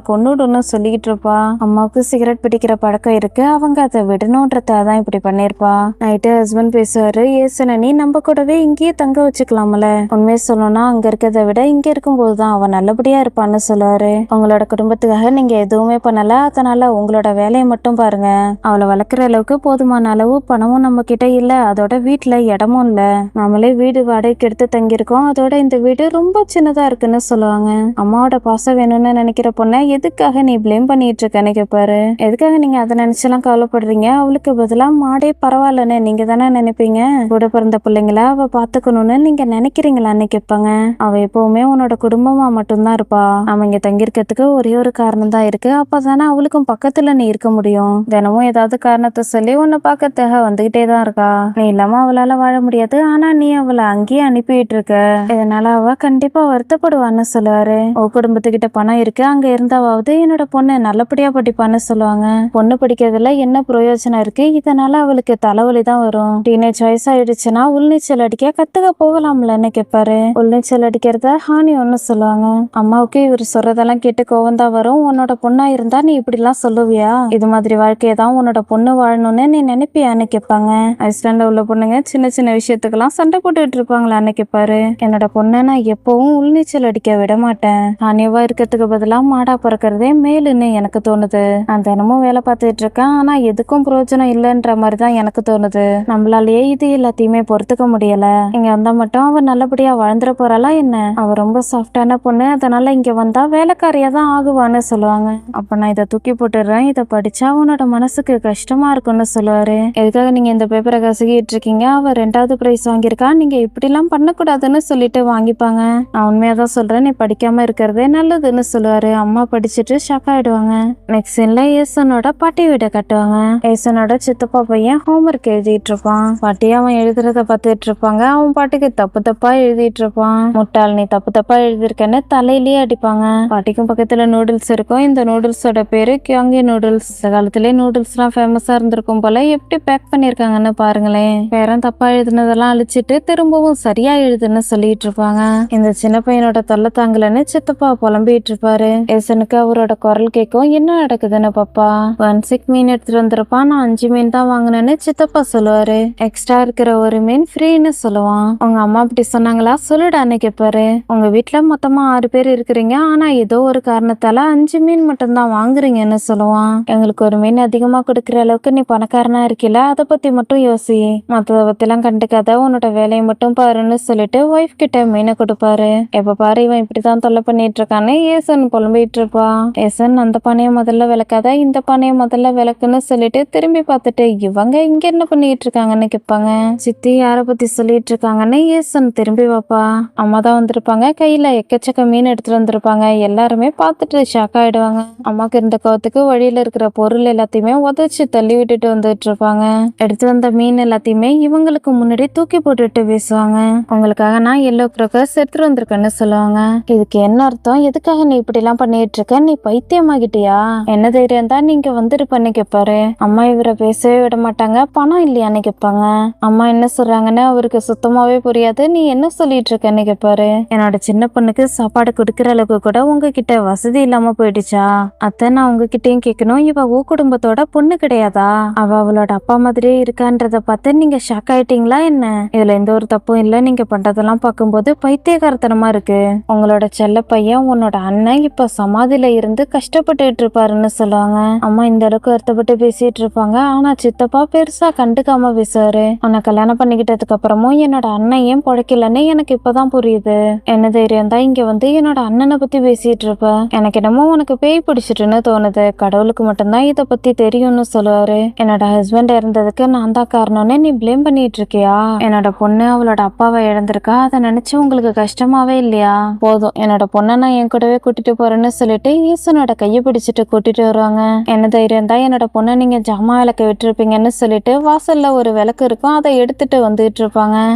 கொன்னுடுன்னு சொல்லிட்டு இருப்பா. அம்மாவுக்கு சிகரெட் பிடிக்கிற பழக்கம் இருக்கு, அவங்க அதை விடணும்ன்றதான் இப்படி பண்ணிருப்பா. நைட்டு ஹஸ்பண்ட் பேசுவாரு. ஏசன நீ நம்ம கூடவே இங்கேயே தங்க வச்சுக்கலாமல, உண்மையை சொல்லணும்னா அங்க இருக்கிறத விட இங்க இருக்கும்போதுதான் அவன் நல்லபடியா இருப்பான்னு சொல்லுவாரு. உங்களோட குடும்பத்துக்காக நீங்க எதுவுமே பண்ணல, அதனால உங்களோட வேலையை மட்டும் பாருங்க. அவளை வளர்க்குற அளவுக்கு போதுமான அளவு பணமும் நம்ம கிட்ட இல்ல, அதோட வீட்டுல இடமும் இல்ல, நம்மளே வீடு வாடகைக்கு எடுத்து தங்கியிருக்கோம், அதோட இந்த வீடு ரொம்ப சின்னதா இருக்குன்னு சொல்லுவாங்க. அம்மாவோட பாசம் வேணும்னு நினைக்கிற பொண்ணை எதுக்காக நீ பிளேம் பண்ணிட்டு இருக்கன்னு கேட்பாரு. எதுக்காக நீங்க அதை நினைச்செல்லாம் கவலைப்படுறீங்க, அவளுக்கு பதிலா மாடே பரவாயில்லன்னு நீங்க தானே நினைப்பீங்க, கூட பிறந்த பிள்ளைங்கள அவ பாத்துக்கணும்னு நீங்க நினைக்கிறீங்களான்னு கேட்பாங்க. அவ எப்பவுமே உன்னோட குடும்பமா மட்டும்தான் இருப்பா, நம்ம இங்க தங்கியிருக்கிறதுக்கு ஒரே ஒரு காரணம் தான் இருக்கு, அப்பதானே அவளுக்கும் பக்கத்துல நீ இருக்க முடியும், தினமும் ஏதாவது காரணத்தை சொல்லி உன்னை பார்க்கறதுக்காக வந்துகிட்டே தான் இருக்கா, நீ இல்லாம அவளால வாழ முடியாது, ஆனா நீ அவளை அங்கேயே அனுப்பிட்டு இருக்க, இதனால அவ கண்டிப்பா வருத்தப்படுவான்னு சொல்லுவாரு. ஓ குடும்பத்துக்கிட்ட பணம் இருக்கு, அங்க இருந்தாவது என்னோட பொண்ணு நல்லபடியா படிப்பான்னு சொல்லுவாங்க. பொண்ணு படிக்கிறதுல என்ன பிரயோஜனம் இருக்கு, இதனால அவளுக்கு தலைவலி தான் வரும், டீனேஜ் வயசு ஆயிடுச்சுன்னா உள்நீச்சல் அடிக்க கத்துக்க போகலாம்லன்னு கேட்பாரு. உள்நீச்சல் அடிக்கிறத ஹானி ஒன்னு சொல்லுவாங்க. அம்மாவுக்கு இவர் சொல்றதெல்லாம் கேட்டு கோவம் தான் வரும். உன்னோட பொண்ணா இருந்தா நீ இப்படி எல்லாம் சொல்லுவியா, இது மாதிரி வாழ்க்கையை தான் உன்னோட பொண்ணு வாழணும்னு நீ நினைப்பியான்னு கேட்பாங்க. ஐஸ்லாண்ட்ல உள்ள பொண்ணுங்க சின்ன சின்ன விஷயத்துக்கெல்லாம் சண்டை போட்டுட்டு இருப்பாங்களான்னு கேட்பாரு. என்னோட பொண்ணை நான் எப்பவும் உள்நீச்சல் அடிக்க விட மாட்டேன், ஹானியவா இருக்கிறதுக்கு பதிலா மாடா பிறக்கிறதே மேலுன்னு எனக்கு தோணுது, நான் தினமும் வேலை பார்த்துட்டு இருக்கேன், ஆனா எதுக்கும் பிரயோஜனம் இல்லைன்ற மாதிரி தான் எனக்கு தோணுது, நம்மளாலேயே இது எல்லாத்தையுமே பொறுத்துக்க முடியல, இங்க வந்தா மட்டும் அவ நல்லபடியா வாழ்ந்துட போறாளா என்ன, அவ ரொம்ப சாஃப்டான பொண்ணு, அதனால இங்க வந்தா வேலைக்காரியா தான் ஆகுவான்னு சொல்லுவாங்க. அப்ப நான் இதை தூக்கி போட்டுடுறேன், இதை படிச்சா உன்னோட மனசுக்கு கஷ்டமா இருக்கும்னு சொல்லுவாரு. எதுக்காக நீங்க இந்த பேப்பரை கசக்கிட்டு இருக்கீங்க, அவ 2வது பிரைஸ் வாங்கியிருக்கா, நீங்க இப்படி எல்லாம் பண்ணக்கூடாதுன்னு சொல்லிட்டு வாங்கிப்பாங்க. நான் உண்மையாதான் சொல்றேன், நீ படிக்காம இருக்கிறதே நல்லதுன்னு சொல்லுவாரு. அம்மா படிச்சுட்டு ஷாக் ஆயிடுவாங்க. நெக்ஸ்ட் சீன்ல ஏசனோட பாட்டி வீட்டை கட்டுவாங்க. ஏசனோட சித்தப்பா பையன் ஹோம்ஒர்க் எழுதிட்டு இருப்பான். பாட்டி அவன் எழுதுறத பார்த்துட்டு இருப்பாங்க. அவன் பாட்டுக்கு தப்பு தப்பா எழுதிட்டு இருப்பான். முட்டாள் நீ தப்பு தப்பா எழுதிருக்கன்னு தலையிலேயே அடிப்பாங்க. பாட்டிக்கும் பக்கத்துல நூடுல்ஸ் இருக்கும். இந்த நூடுல்ஸோட பேரு கியோங்கி நூடுல்ஸ். இந்த காலத்திலே நூடுல்ஸ்லாம் ஃபேமஸா இருந்திருக்கும் போல, எப்படி பேக் பண்ணிருக்காங்கன்னு பாருங்களேன். பேரன் தப்பா எழுதுனதெல்லாம் அழிச்சிட்டு திரும்பவும் சரியா எழுதுன்னு சொல்லிட்டு இருப்பாங்க. இந்த சின்ன பையனோட தொல்லை தாங்கலன்னு சித்தப்பா புலம்பிட்டு இருப்பாரு. ஏசனுக்கு அவரோட குரல் கேட்கும். என்ன நடக்குதுன்னு பாப்பா 1 மீன் எடுத்துட்டு வந்திருப்பான். நான் 5 மீன் தான் வாங்கினேன்னு சித்தப்பா சொல்லுவாரு. எக்ஸ்ட்ரா இருக்கிற ஒரு மீன் ஃப்ரீன்னு சொல்லுவான். உங்க அம்மா அப்படி சொன்னாங்களா சொல்லுடான்னு கேட்பாரு. உங்க வீட்டுல மொத்தமா 6 பேர் இருக்கிறீங்க, ஆனா ஏதோ ஒரு காரணத்தால 5 மீன் மட்டும் தான் வாங்குறீங்கன்னு சொல்லுவான். எங்களுக்கு ஒரு மீன் அதிகமா கொடுக்குற அளவுக்கு நீ பணக்காரனா இருக்கல, அதை பத்தி மட்டும் யோசி, மத்தத பத்தி எல்லாம் கண்டுக்காத, உன்னோட வேலையை மட்டும் பாருன்னு சொல்லிட்டு ஒய்ஃப் கிட்ட மீனை கொடுப்பாரு. எப்ப பாரு இவன் இப்படிதான் தொல்லை பண்ணிட்டு இருக்கான்னு ஏசன் புலம்பிட்டு இருப்பா. ஏசன் அந்த பானையை முதல்ல விளக்காத, இந்த பானையை முதல்ல விளக்குன்னு சொல்லிட்டு திரும்பி பார்த்துட்டு இவங்க இங்க என்ன பண்ணிட்டு இருக்காங்கன்னு கேட்பாங்க. சித்தி யார பத்தி சொல்லிட்டு இருக்காங்கன்னு ஏசன் திரும்பி பாப்பா. அம்மா தான் வந்திருப்பாங்க, கையில எக்கச்சக்க மீன் எடுத்துட்டு வந்திருப்பாங்க. எல்லாருமே பார்த்துட்டு ஷாக் ஆயிடுவாங்க. அம்மாக்கு இருந்த கோவத்துக்கு வழியில இருக்கிற பொருள் எல்லாத்தையுமே உதச்சு தள்ளி விட்டுட்டு வந்துட்டு இருப்பாங்க. எடுத்து வந்த மீன் எல்லாத்தையுமே இவங்களுக்கு முன்னாடி தூக்கி போட்டுட்டு பேசுவாங்க. உங்களுக்காக நான் எல்லோ கிராக்கர்ஸ் எடுத்துட்டு வந்திருக்கேன்னு சொல்லுவாங்க. இதுக்கு என்ன அர்த்தம், எதுக்காக நீ இப்படி எல்லாம் பண்ணிட்டு இருக்க, நீ பைத்தியமாகிட்டியா, என்ன தைரியம் தான் நீங்க வந்துருப்பன்னு கேட்பாரு. அம்மா இவரை பேசவே விட மாட்டாங்க. பணம் இல்லையான்னு கேட்பாங்க. அம்மா என்ன சொல்றாங்கன்னு அவருக்கு சுத்தமாவே புரியாது. நீ என்ன சொல்லிட்டு இருக்கன்னு கேட்பாரு. என்னோட சின்ன பொண்ணுக்கு சாப்பாடு கொடுக்கற அளவுக்கு கூட உங்ககிட்ட வசதி இல்லாம போயிடுச்சா அத்தை, நான் உங்ககிட்டயும் கேட்கணும், இவ ஊ குடும்பத்தோட பொண்ணு கிடையாதா, அவளோட அப்பா மாதிரியே இருக்கான்றத பார்த்து நீங்க ஷாக் ஆயிட்டீங்களா என்ன, இதுல எந்த ஒரு தப்பும் இல்ல, நீங்க பண்றதெல்லாம் பார்க்கும்போது பைத்தியக்காரத்தனமா இருக்கு, உங்களோட செல்ல பையன் உன்னோட அண்ணன் இப்ப சமாதியில இருந்து கஷ்டப்பட்டுட்டு இருப்பாருன்னு சொல்லுவாங்க. அம்மா இந்த அளவுக்கு வருத்தப்பட்டு பேசிட்டு இருப்பாங்க. ஆனா சித்தப்பா பெருசா கண்டுக்காம பேசுவாரு. உன்னை கல்யாணம் பண்ணிக்கிட்டதுக்கு அப்புறமும் என்னோட அண்ணன் ஏன் பொழைக்கலன்னு எனக்கு இப்பதான் புரியுது. என்ன தைரியம் தான் இங்க வந்து என்னோட அண்ணனை பத்தி பேசிட்டு இருப்ப, எனக்கு என்னமோ உனக்கு பேய் பிடிச்சிட்டுன்னு தோணுது, கடவுளுக்கு மட்டும்தான் இத பத்தி தெரியும்னு சொல்லுவாரு. என்னோட ஹஸ்பண்ட் இறந்ததுக்கு நான் தான் காரணம்னு நீ பிளேம் பண்ணிட்டு இருக்கியா, என்னோட பொண்ணு அவளோட அப்பாவை இழந்திருக்கா, அதை நினைச்சு உங்களுக்கு கஷ்டமாவே இல்லையா, போதும் என்னோட பொண்ணை நான் என் கூடவே கூட்டிட்டு போறேன்னு சொல்லிட்டு ஈசனோட கையை பிடிச்சிட்டு கூட்டிட்டு வருவாங்க. என்ன தைரியம் தான் என்னோட பொண்ணை நீங்க ஜாமா விளக்க விட்டுருப்பீங்கன்னு சொல்லிட்டு வாசல்ல ஒரு விளக்கு இருக்கும், அதை எடுத்துட்டு வந்துட்டு இருப்பாங்க.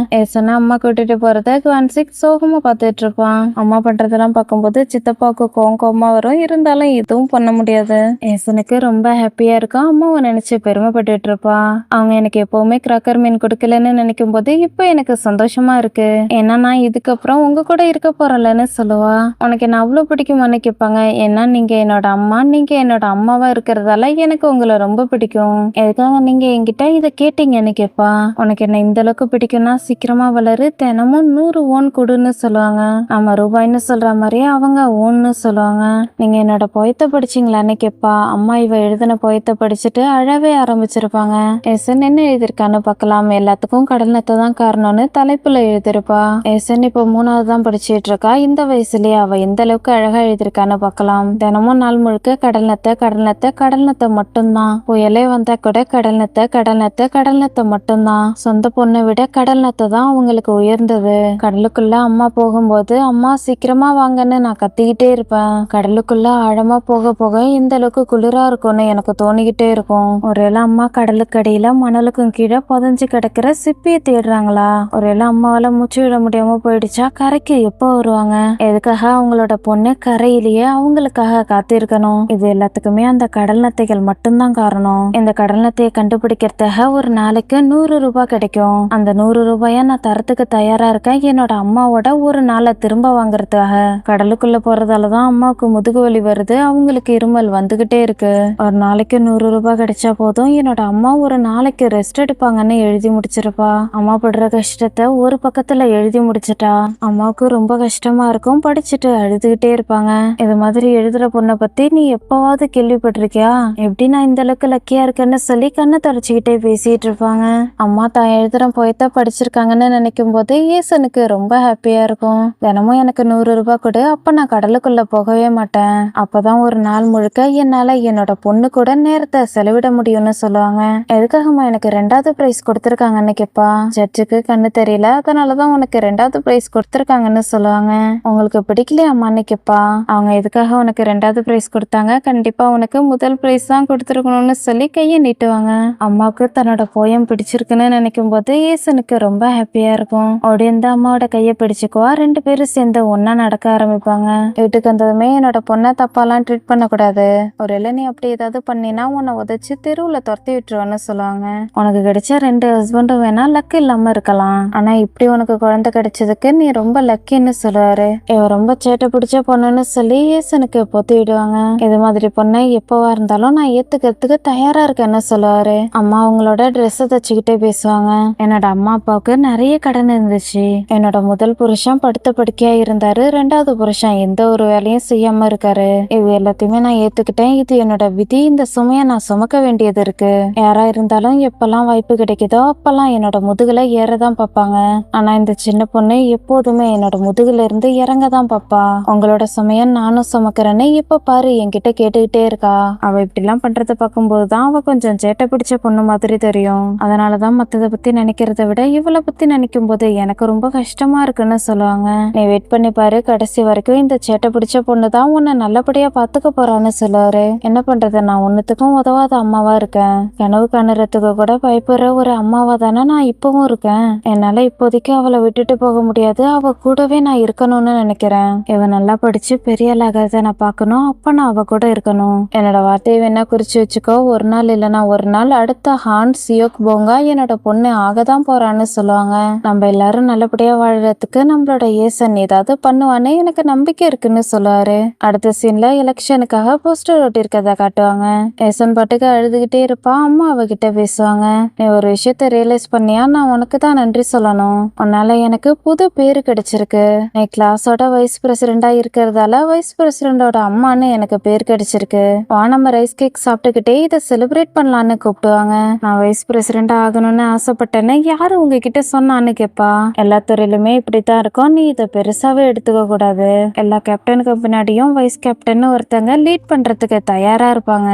ஏசனா அம்மா கூட்டிட்டு போறத குவான்சிக் சோகமா பார்த்துட்டு இருப்பான். அம்மா பண்றதெல்லாம் பார்க்கும்போது சித்தப்பாவுக்கு கோவமா வரும். இருந்தாலும் எதுவும் பண்ண முடியாது. ஏசனுக்கு ரொம்ப ஹாப்பியா இருக்கும். அம்மாவை நினைச்சு பெருமைப்பட்டுட்டு இருப்பா. அவங்க எனக்கு எப்பவுமே கிராக்கர் மீன் கொடுக்கலன்னு நினைக்கும் போது இப்ப எனக்கு சந்தோஷமா இருக்கு, ஏன்னா நான் இதுக்கப்புறம் உங்க கூட இருக்க போறேன்லன்னு சொல்லுவா. உனக்கு என்ன அவ்வளவு பிடிக்குமான்னு கேட்பாங்க. ஏன்னா நீங்க என்னோட அம்மா, நீங்க என்னோட அம்மாவா இருக்கிறதால எனக்கு உங்களை ரொம்ப பிடிக்கும், எதுக்காக நீங்க என்கிட்ட இதை கேட்டீங்கன்னு கேட்பா. உனக்கு என்ன இந்த அளவுக்கு பிடிக்கும்னா சீக்கிரமா வளரு, தினமும் 100 ஓன் கொடுன்னு சொல்லுவாங்க. நம்ம ரூபாய்னு சொல்ற மாதிரியே அவங்க ஓன்னு சொல்லுவாங்க. நீங்க என்னோட போயத்தை படிச்சீங்களான்னு கேட்பா. அம்மா இவ எழுதின போயத்தை படிச்சுட்டு அழவே ஆரம்பிச்சிருப்பாங்க. ஏசன் என்ன எழுதியிருக்கான்னு பார்க்கலாம். எல்லாத்துக்கும் கடல் நத்தை தான் காரணம்னு தலைப்புல எழுதிருப்பா. ஏசன் இப்போ 3வது தான் படிச்சுட்டு இருக்கா. இந்த வயசுலயே அவ எந்த அளவுக்கு அழகா எழுதிருக்கான்னு பார்க்கலாம். தினமும் நாள் முழுக்க கடல் நத்தை கடல் நத்தை கடல் நத்தை மட்டும்தான், புயலே வந்தா கூட கடல் நத்தை கடல் நத்தை கடல் நத்தை மட்டும்தான், சொந்த பொண்ணை விட கடல் நத்தை தான் அவங்களுக்கு உயர்ந்தது. கடலுக்குள்ள அம்மா போகும்போது அம்மா சீக்கிரமா வாங்கன்னு நான் கத்திக்கிட்டே இருப்பேன். கடலுக்குள்ள ஆழமா போக போக இந்த அளவுக்கு குளிரா இருக்கும்னு எனக்கு தோணிக்கிட்டே இருக்கும். ஒருவேளை அம்மா கடலுக்கு அடியில மணலுக்கும் கீழே புதஞ்சு கிடக்கிற சிப்பியை தேடுறாங்களா, ஒருவேளை அம்மாவால மூச்சு விட முடியாம போயிடுச்சா, கரைக்கு எப்போ வருவாங்க, எதுக்காக அவங்களோட பொண்ணு கரையிலேயே அவங்களுக்காக காத்திருக்கணும், இது எல்லாத்துக்குமே அந்த கடல் நத்தைகள் மட்டும்தான் காரணம். இந்த கடல் நத்தையை கண்டுபிடிக்கிறதுக்காக ஒரு நாளைக்கு 100 ரூபாய் கிடைக்கும். அந்த 100 ரூபாய நான் தரத்துக்கு தயாரா இருக்கேன், என்னோட அம்மாவோட ஒரு நாளை திரும்ப வாங்குறதுக்காக. கடலுக்குள்ள போறதாலதான் அம்மாவுக்கு முதுகு வலி வருது, அவங்களுக்கு இருமல் வந்துகிட்டே இருக்கு. ஒரு நாளைக்கு 100 ரூபாய் கிடைச்சா போதும், என்னோட அம்மா ஒரு நாளைக்கு ரெஸ்ட் எடுப்பாங்கன்னு எழுதி முடிச்சிருப்பா. அம்மா படுற கஷ்டத்தை ஒரு பக்கத்துல எழுதி முடிச்சிட்டா. அம்மாவுக்கு ரொம்ப கஷ்டமா இருக்கும், படிச்சுட்டு அழுதுகிட்டே இருப்பாங்க. இது மாதிரி எழுதுற பொண்ணை பத்தி நீ எப்பவாவது கேள்விப்பட்டிருக்கியா, எப்படி நான் இந்த அளவுக்கு லக்கியா இருக்கேன்னு சொல்லி கண்ணை தொடச்சிக்கிட்டே பேசிட்டு இருப்பாங்க. அம்மா தான் எழுதுற போயத்தை படிச்சிருக்காங்கன்னு நினைக்கும் போது ஏசனுக்கு ரொம்ப ஹாப்பியா இருக்கும். தினமும் எனக்கு 100 ரூபாய் கொடு, அப்ப நான் கடலுக்குள்ள போகவே மாட்டேன், அப்பதான் ஒரு நாள் முழுக்க என்னால என்னோட பொண்ணு கூட நேரத்தை செலவிட முடியும்னு சொல்லுவாங்க. எதுக்காகம்மா எனக்கு 2வது பிரைஸ் கொடுத்திருக்காங்கன்னு கேட்பா. ஜட்ஜுக்கு கண்ணு தெரியல, அதனாலதான் உனக்கு 2வது பிரைஸ் கொடுத்திருக்காங்கன்னு சொல்லுவாங்க. உங்களுக்கு பிடிக்கலையாம்மான்னு கேட்பா. அவங்க எதுக்காக உனக்கு 2வது பிரைஸ் கொடுத்தாங்க, கண்டிப்பா உனக்கு முதல் பிரைஸ் தான் கொடுத்துருக்கணும்னு சொல்லி கையை நீட்டுவாங்க. அம்மாவுக்கு தன்னோட போயம் பிடிச்சிருக்குன்னு நினைக்கும் போது ஏசனுக்கு ரொம்ப ஹாப்பியா இருக்கும். ஓடிந்து அம்மாவோட கையை பிடிச்சுக்குவா. 2 பேரும் சேர்ந்து ஒன்னா நடக்க ஆரம்பிப்பாங்க. வீட்டுக்கு வந்ததுமே என்னோட பொண்ணை தப்பாலாம் ட்ரீட் பண்ணக்கூடாது, ஒரு நீ அப்படி ஏதாவது பண்ணினா உன்னை உதச்சு தெருவுல துரத்தி விட்டுருவேன்னு சொல்லுவாங்க. உனக்கு கிடைச்ச 2 ஹஸ்பண்டும் வேணா லக்கு இல்லாம இருக்கலாம், ஆனா இப்படி உனக்கு குழந்தை குழந்தை கிடைச்சதுக்கு நீ ரொம்ப லக்கின்னு சொல்லுவாரு. இவ ரொம்ப சேட்டை பிடிச்ச பொண்ணுன்னு சொல்லி ஏசனுக்கு பொத்தி விடுவாங்க. இது மாதிரி பொண்ணை எப்பவா இருந்தாலும் நான் ஏத்துக்கிறதுக்கு தயாரா இருக்கேன்னு சொல்லுவாரு. அம்மா அவங்களோட ட்ரெஸ் தச்சுக்கிட்டே பேசுவாங்க. என்னோட அம்மா அப்பாவுக்கு நிறைய கடன் இருந்துச்சு. என்னோட முதல் புருஷன் படுத்த படுக்கையா இருந்தாரு. ரெண்டாவது புருஷன் எந்த ஒரு வேலையும் செய்யாம இருக்காரு. இது எல்லாத்தையுமே நான் ஏத்துக்கிட்டேன். இது என்னோட விதி. இந்த சுமைய நான் சுமக்க வேண்டியது இருக்கு. யாரா இருந்தாலும் எப்பெல்லாம் வாய்ப்பு கிடைக்குதோ அப்பெல்லாம் என்னோட முதுகுல ஏறதான் பாப்பாங்க. ஆனா இந்த சின்ன பொண்ணு எப்போதுமே என்னோட முதுகுல இருந்து இறங்க தான் பாப்பா. உங்களோட சுமைய நானும் சுமக்கிறேன்னு இப்ப பாரு என்கிட்ட கேட்டுக்கிட்டே இருக்கா. அவ இப்படிலாம் பண்றத பார்க்கும்போதுதான் அவ கொஞ்சம் சேட்டை பிடிச்ச பொண்ணு மாதிரி தெரியும். அதனாலதான் மத்தத பத்தி நினைக்கிறத விட இவளை பத்தி நினைக்கும் போது எனக்கு ரொம்ப கஷ்டமா இருக்குன்னு சொல்லுவாங்க. நீ வெயிட் பண்ணி பாரு, கடைசி வரைக்கும் இந்த சேட்டை பிடிச்ச பொண்ணுதான் உன்னை நல்லபடியா பாத்துக்க போறான்னு சொல்லுவாரு. என்ன பண்றது, நான் ஒன்னுத்துக்கும் உதவாத அம்மாவா இருக்கேன். கனவு காணுறதுக்கு கூட பயப்படுற ஒரு அம்மாவா தானே நான் இப்பவும் இருக்கேன். என்னால இப்போதைக்கு அவளை விட்டுட்டு போக முடியாது. அவ கூடவே நான் இருக்கணும்னு நினைக்கிறேன். இவ நல்லா படிச்சு பெரிய ஆளாகிறத நான் பாக்கணும். அப்ப நான் அவ கூட இருக்கணும். என்னோட வார்த்தையை வேணா குறிச்சு வச்சுக்கோ. ஒரு நாள் இல்லைன்னா ஒரு நாள் அடுத்த ஹான் சியோக் போங்கா என்னோட பொண்ணு ஆகதான் போறான்னு சொல்லுவாங்க. நம்ம எல்லாரும் நல்லபடியா வாழறதுக்கு நம்மளோட ஏசன் ஏதாவது பண்ணுவான்னு எனக்கு நம்பிக்கை இருக்குன்னு சொல்லுவாரு. அடுத்த சீன்ல எலெக்ஷனுக்காக போஸ்டர் ஒட்டி இருக்கதை காட்டுவாங்க. ஏசன் பாட்டுக்கு அழுதுகிட்டே இருப்பா. அம்மா அவகிட்ட பேசுவாங்க. நீ ஒரு விஷயத்த ரியலைஸ் பண்ணியா, நான் உனக்கு தான் நன்றி சொல்லணும். உன்னால எனக்கு புது பேரு கிடைச்சிருக்கு. நீ கிளாஸோட வைஸ் பிரசிடண்டா இருக்கிறதால வைஸ் பிரசிடண்டோட அம்மான்னு எனக்கு பேர் கிடைச்சிருக்கு. வா நம்ம ரைஸ் கேக் சாப்பிட்டுக்கிட்டே இதை செலிப்ரேட் பண்ணலான்னு கூப்பிடுவாங்க. நான் வைஸ் பிரசிடண்டா ஆகணும்னு ஆசைப்பட்டேன்னு யாரு உங்ககிட்ட சொன்னான்னு கேப்பா. எல்லா துறையிலுமே இப்படித்தான் இருக்கும். நீ இதை பெருசாவே எடுத்துக்க கூடாது. எல்லா கேப்டனுக்கு பின்னாடியும் வைஸ் கேப்டன் ஒருத்தங்க லீட் பண்றதுக்கு தயாரா இருப்பாங்க.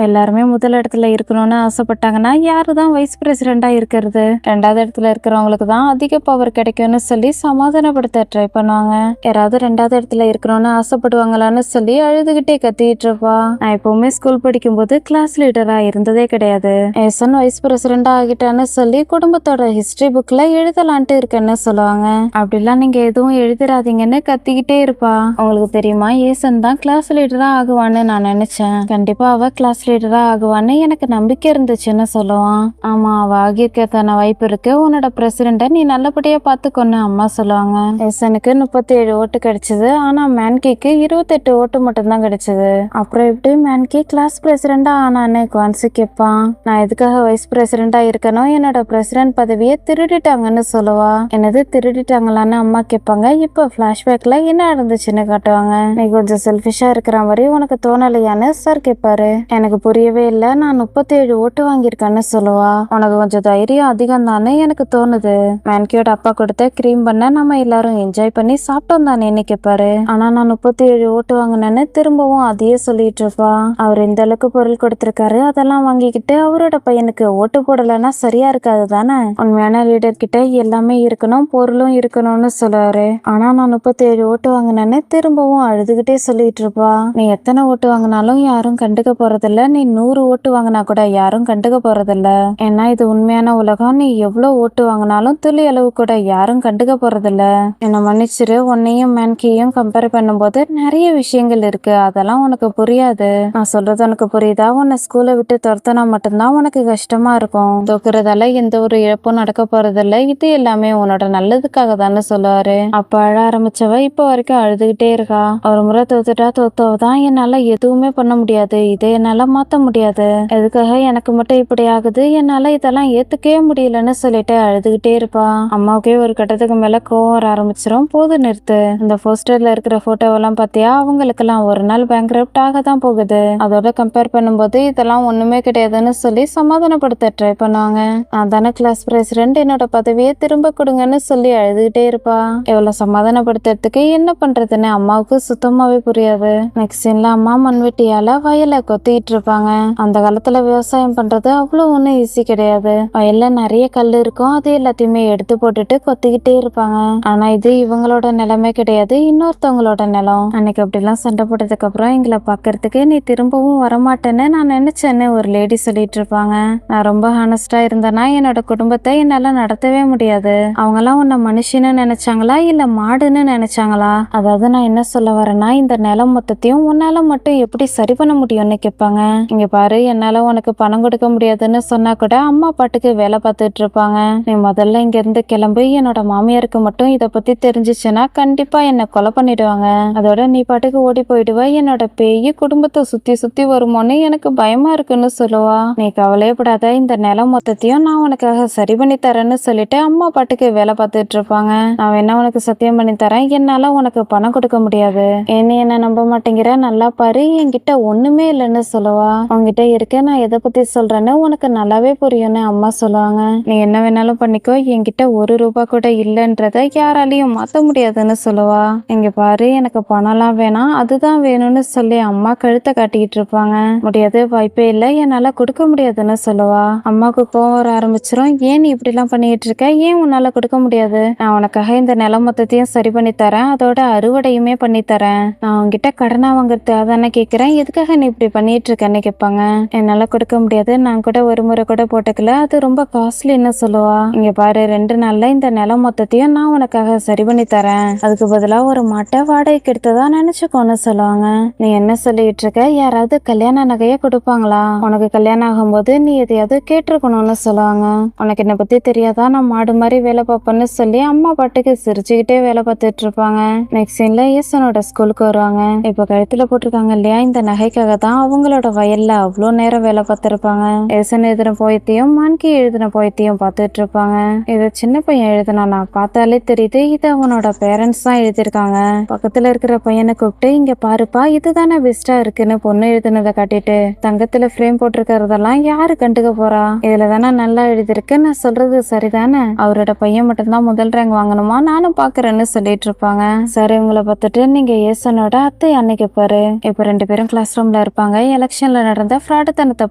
எல்லாருமே முதல் இடத்துல இருக்கணும்னு ஆசைப்பட்டாங்கன்னா யாருதான் வைஸ் பிரசிடண்டா இருக்கிறது? ரெண்டாவது இடத்துல இருக்கிறவங்களுக்கு தான் அதிக பவர் கிடைக்கும்னு சொல்லி சமாதானப்படுத்த ட்ரை பண்ணுவாங்க. யாராவது ரெண்டாவது இடத்துல இருக்கணும்னு ஆசைப்படுவாங்களான்னு சொல்லி அழுதுகிட்டே கத்திட்டு இருப்பா. நான் எப்பவுமே ஸ்கூல் படிக்கும் போது கிளாஸ் லீடரா இருந்ததே கிடையாது. ஏசன் வைஸ் பிரசிடண்டா ஆகிட்டான்னு சொல்லி குடும்பத்தோட ஹிஸ்டரி புக்ல எழுதலான்ட்டு இருக்கேன்னு சொல்லுவாங்க. அப்படிலாம் நீங்க எதுவும் எழுதிராதீங்கன்னு கத்திக்கிட்டே இருப்பா. உங்களுக்கு தெரியுமா, ஏசன் தான் கிளாஸ் லீடரா ஆகுவான்னு நான் நினைச்சேன். கண்டிப்பா அவ கிளாஸ் லீடரா ஆகுவான்னு எனக்கு நம்பிக்கை இருந்துச்சுன்னு சொல்லுவான். ஆமா, அவ ஆகியிருக்கிறதான வாய்ப்பு இருக்கு. உன்னோட பிரசிடண்ட நீ நல்லபடியா பாத்துக்கொன்னு அம்மா சொல்லுவாங்க. ஏசனுக்கு 37 ஓட்டு கிடைச்சது. ஆனா மேன்கிக்கு 28 ஓட்டு மட்டும் தான் கிடைச்சது. அப்புறம் எப்படி மேன்கி கிளாஸ் பிரசிடண்டா ஆனான்னு குவான்சி கேட்பான். நான் எதுக்காக வைஸ் பிரசிடண்டா இருக்கணும்? என்னோட பிரசிடண்ட் பதவியை திருடிட்டாங்கன்னு சொல்லுவா. என்னது திருடிட்டாங்களான்னு அம்மா கேட்பாங்க. இப்ப பிளாஷ்பேக்ல என்ன நடந்துச்சுன்னு காட்டுவாங்க. நீ கொஞ்சம் செல்ஃபிஷா இருக்கிற மாதிரி உனக்கு தோணலையான்னு சார் கேட்பாரு. எனக்கு புரியவே இல்லை. நான் 37 ஓட்டு வாங்கியிருக்கேன்னு சொல்லுவா. உனக்கு கொஞ்சம் தைரியம் அதிகம் தானே எனக்கு தோணுது. மேன்கியோட அப்பா கொடுத்த கிரீம் பண்ண நம்ம எல்லாரும் என்ஜாய் பண்ணி சாப்பிட்டோம் தானேன்னு கேட்பாரு. ஆனா நான் 37 ஓட்டு வாங்கினேன்னு திரும்பவும் அதையே சொல்லிட்டு இருப்பா. அவர் இந்த அளவுக்கு பொருள் கொடுத்திருக்காரு, அதெல்லாம் வாங்கிக்கிட்டு அவரோட பையனுக்கு ஓட்டு போடலன்னா சரியா இருக்காது தானே? உண்மையான லீடர் கிட்ட எல்லாமே இருக்கணும், பொருளும் இருக்கணும்னு சொல்லுவாரு. ஆனா நான் 37 ஓட்டு வாங்கினேன்னு திரும்பவும் அழுதுகிட்டே சொல்லிட்டு இருப்பா. நீ எத்தனை ஓட்டு வாங்கினாலும் யாரும் கண்டுக்க போறதில்ல. நீ 100 ஓட்டு வாங்கினா கூட யாரும் கண்டுக்க போறதில்ல. ஏன்னா இது உண்மையான உலகம். நீ எவ்வளவு ஓட்டு வாங்கினாலும் துளி அளவு கூட யாரும் கண்டுக்க போறதில்ல. என்ன மன்னிச்சிரு. உன்னையும் மேன்கியையும் கம்பேர் பண்ணும்போது நிறைய விஷயங்கள் இருக்கு. அதெல்லாம் உனக்கு புரியாது. நான் சொல்றது உனக்கு புரியுதா? உன்னை ஸ்கூலை விட்டு துரத்தினா மட்டும்தான் உனக்கு கஷ்டமா இருக்கும். தோக்குறதால எந்த ஒரு இழப்பும் நடக்க போறதில்ல. இது எல்லாமே உன்னோட நல்லதுக்காக தானே சொல்லுவாரு. அப்ப அழ ஆரம்பிச்சவ இப்ப வரைக்கும் அழுதுகிட்டே இருக்கா. ஒரு முறை தோத்துட்டா தோத்தவதான். என்னால எதுவுமே பண்ண முடியாது. இதை என்னால மாத்த முடியாது. எதுக்காக எனக்கு மட்டும் இப்படி ஆகுது? என்னால இதெல்லாம் ஏத்துக்கவே முடியலன்னு சொல்லிட்டு அழுதுகிட்டே இருப்பா. அம்மாவுக்கே ஒரு கட்டத்துக்கு மேல கோவம் வர ஆரம்பிச்சிரும். போது நிறுத்து. இந்த போஸ்டர்ல இருக்கிற போட்டோவெல்லாம் பாத்தியா? அவங்களுக்கெல்லாம் ஒரு நாள் பேங்க்ரப்ட் ஆக தான் போகுது. அதோட கம்பேர் பண்ணும்போது இதெல்லாம் ஒண்ணுமே கிடையாதுன்னு சொல்லி சமாதானப்படுத்த ட்ரை பண்ணுவாங்க. நான் தானே கிளாஸ் பிரசிடென்ட், என்னோட பதவியை திரும்ப கொடுங்கன்னு சொல்லி அழுதுகிட்டே இருப்பா. இவ்வளவு சமாதானப்படுத்துறதுக்கு என்ன பண்றதுன்னு அம்மாவுக்கு சுத்தமாவே புரியாது. நெக்ஸ்ட் சீன்ல அம்மா மண்வெட்டியால வயலை கொத்திட்டு இருப்பாங்க. அந்த காலத்துல விவசாயம் பண்றது அவ்வளவு ஒண்ணும் ஈஸி கிடையாது. வயல்ல நிறைய கல் இருக்கும். அது எல்லாத்தையுமே எடுத்து போட்டுட்டு கொத்திக்கிட்டே இருப்பாங்க. ஆனா இது இவங்களோட நிலமே கிடையாது, இன்னொருத்தவங்களோட நிலம். அன்னைக்கு அப்படிலாம் சண்டை போட்டதுக்கு அப்புறம் எங்களை பாக்குறதுக்கு நீ திரும்பவும் வரமாட்டேன்னு நான் நினைச்சேன்னு ஒரு லேடி சொல்லிட்டு இருப்பாங்க. நான் ரொம்ப ஹானஸ்டா இருந்தேன்னா என்னோட குடும்பத்தை என்னால நடத்தவே முடியாது. அவங்கெல்லாம் உன்னை மனுஷன்னு நினைச்சாங்களா இல்ல மாடுன்னு நினைச்சாங்களா? அதாவது நான் என்ன சொல்ல வரேன்னா, இந்த நிலம் மொத்தத்தையும் உன்னால மட்டும் எப்படி சரி பண்ண முடியும்னு கேட்பாங்க. இங்க பாரு, என்னால உனக்கு பணம் கொடுக்க முடியாதுன்னு சொன்னா கூட அம்மா பாட்டுக்கு வேலை பார்த்துட்டு இருப்பாங்க. நீ முதல்ல இங்க இருந்து கிளம்பு. என்னோட என்னோட மாமியாருக்கு மட்டும் இத பத்தி தெரிஞ்சிச்சுன்னா கண்டிப்பா என்ன கொலை பண்ணிடுவாங்க. அதோட நீ பாட்டுக்கு ஓடி போயிடுவ. என்னோட பேய் குடும்பத்தை சுத்தி சுத்தி வருமோன்னு எனக்கு பயமா இருக்குன்னு சொல்லுவா. நீ கவலையப்படாத, இந்த நிலம் மொத்தத்தையும் நான் உனக்காக சரி பண்ணி தரேன்னு சொல்லிட்டு அம்மா பாட்டுக்கு வேலை பார்த்துட்டு இருப்பாங்க. நான் வேணா உனக்கு சத்தியம் பண்ணி தரேன், என்னால உனக்கு பணம் கொடுக்க முடியாது. நீ என்ன நம்ப மாட்டேங்கிற, நல்லா பாரு, என்கிட்ட ஒண்ணுமே இல்லைன்னு சொல்லுவா. உன்கிட்ட இருக்க நான் எதை பத்தி சொல்றேன்னு உனக்கு நல்லாவே புரியும்னு அம்மா சொல்லுவாங்க. நீ என்ன வேணாலும் பண்ணிக்கோ, என்கிட்ட ₹1 கூட இல்லைன்றத யாராலையும் மாத்த முடியாதுன்னு சொல்லுவா. இங்க பாரு, எனக்கு பணம்லாம் வேணாம், அதுதான் வேணும்னு சொல்லி அம்மா கழுத்தை காட்டிக்கிட்டு இருப்பாங்க. முடியாது, வாய்ப்பே இல்லை, என்னால கொடுக்க முடியாதுன்னு சொல்லுவா. அம்மாவுக்கு கோவம் வர ஆரம்பிச்சிரும். ஏன் நீ இப்படி எல்லாம் பண்ணிட்டு இருக்க, ஏன் உன்னால கொடுக்க முடியாது? நான் உனக்காக இந்த நிலம் மொத்தத்தையும் சரி பண்ணி தரேன், அதோட அறுவடையுமே பண்ணி தரேன். நான் உன்கிட்ட கடனா வாங்குறது அதானே கேட்கிறேன், எதுக்காக நீ இப்படி பண்ணிட்டு இருக்கன்னு கேட்பாங்க. என்னால கொடுக்க முடியாது, நான் கூட ஒரு முறை கூட போட்டுக்கல, அது ரொம்ப காஸ்ட்லின்னு சொல்லுவா. இங்க பாரு, 2 நாள்ல இந்த நிலம் மொத்தத்தையும் நான் உனக்காக சரி பண்ணி தரேன், அதுக்கு பதிலா ஒரு மாட்டை வாடகைக்கு எடுத்ததா நினைச்சுக்கோன்னு சொல்லுவாங்க. நீ என்ன சொல்லிட்டு இருக்க, யாராவது கல்யாண நகையை கொடுப்பாங்களா? உனக்கு கல்யாணம் ஆகும்போது நீ எதையாவது கேட்டிருக்கணும்னு சொல்லுவாங்க. உனக்கு என்ன பத்தி தெரியாதா, நான் மாடு மாதிரி வேலை பார்ப்பேன்னு சொல்லி அம்மா பாட்டுக்கு சிரிச்சுக்கிட்டே வேலை பார்த்துட்டு இருப்பாங்க. நெக்ஸ்ட் சீன்ல ஈசனோட ஸ்கூலுக்கு வருவாங்க. இப்ப கழுத்துல போட்டிருக்காங்க இல்லையா, இந்த நகைக்காக தான் அவங்களோட வயல்ல அவ்வளோ நேரம் வேலை பார்த்திருப்பாங்க. ஈசன் எழுதின போயத்தையும் மான்கி எழுதின போயத்தையும் பார்த்துட்டு இருப்பாங்க. இது சின்ன பையன் எழுதினா, நான் பார்த்தாலே தெரியுது இது அவனோட பேரண்ட்ஸ் தான் எழுதியிருக்காங்க. பக்கத்துல இருக்கிற பையனை கூப்பிட்டு, இங்க பாருப்பா, இதுதானே பெஸ்டா இருக்குன்னு பொண்ணு எழுதினதை காட்டிட்டு, தங்கத்துல ஃப்ரேம் போட்டிருக்கிறதெல்லாம் யாரு கண்டுக்க போறா, இதுல தானே நல்லா எழுதிருக்கு, நான் சொல்றது சரிதானே, அவரோட பையன் மட்டும்தான் முதல் ரேங்க் வாங்கணுமா, நானும் பாக்குறேன்னு சொல்லிட்டு இருப்பாங்க. சரி, இவங்களை பார்த்துட்டு நீங்க ஏசனோட அத்தை அன்னைக்கு பாரு. இப்ப 2 பேரும் கிளாஸ் ரூம்ல இருப்பாங்க. எலெக்ஷன்ல நடந்த ஃப்ராடுத்தனத்தை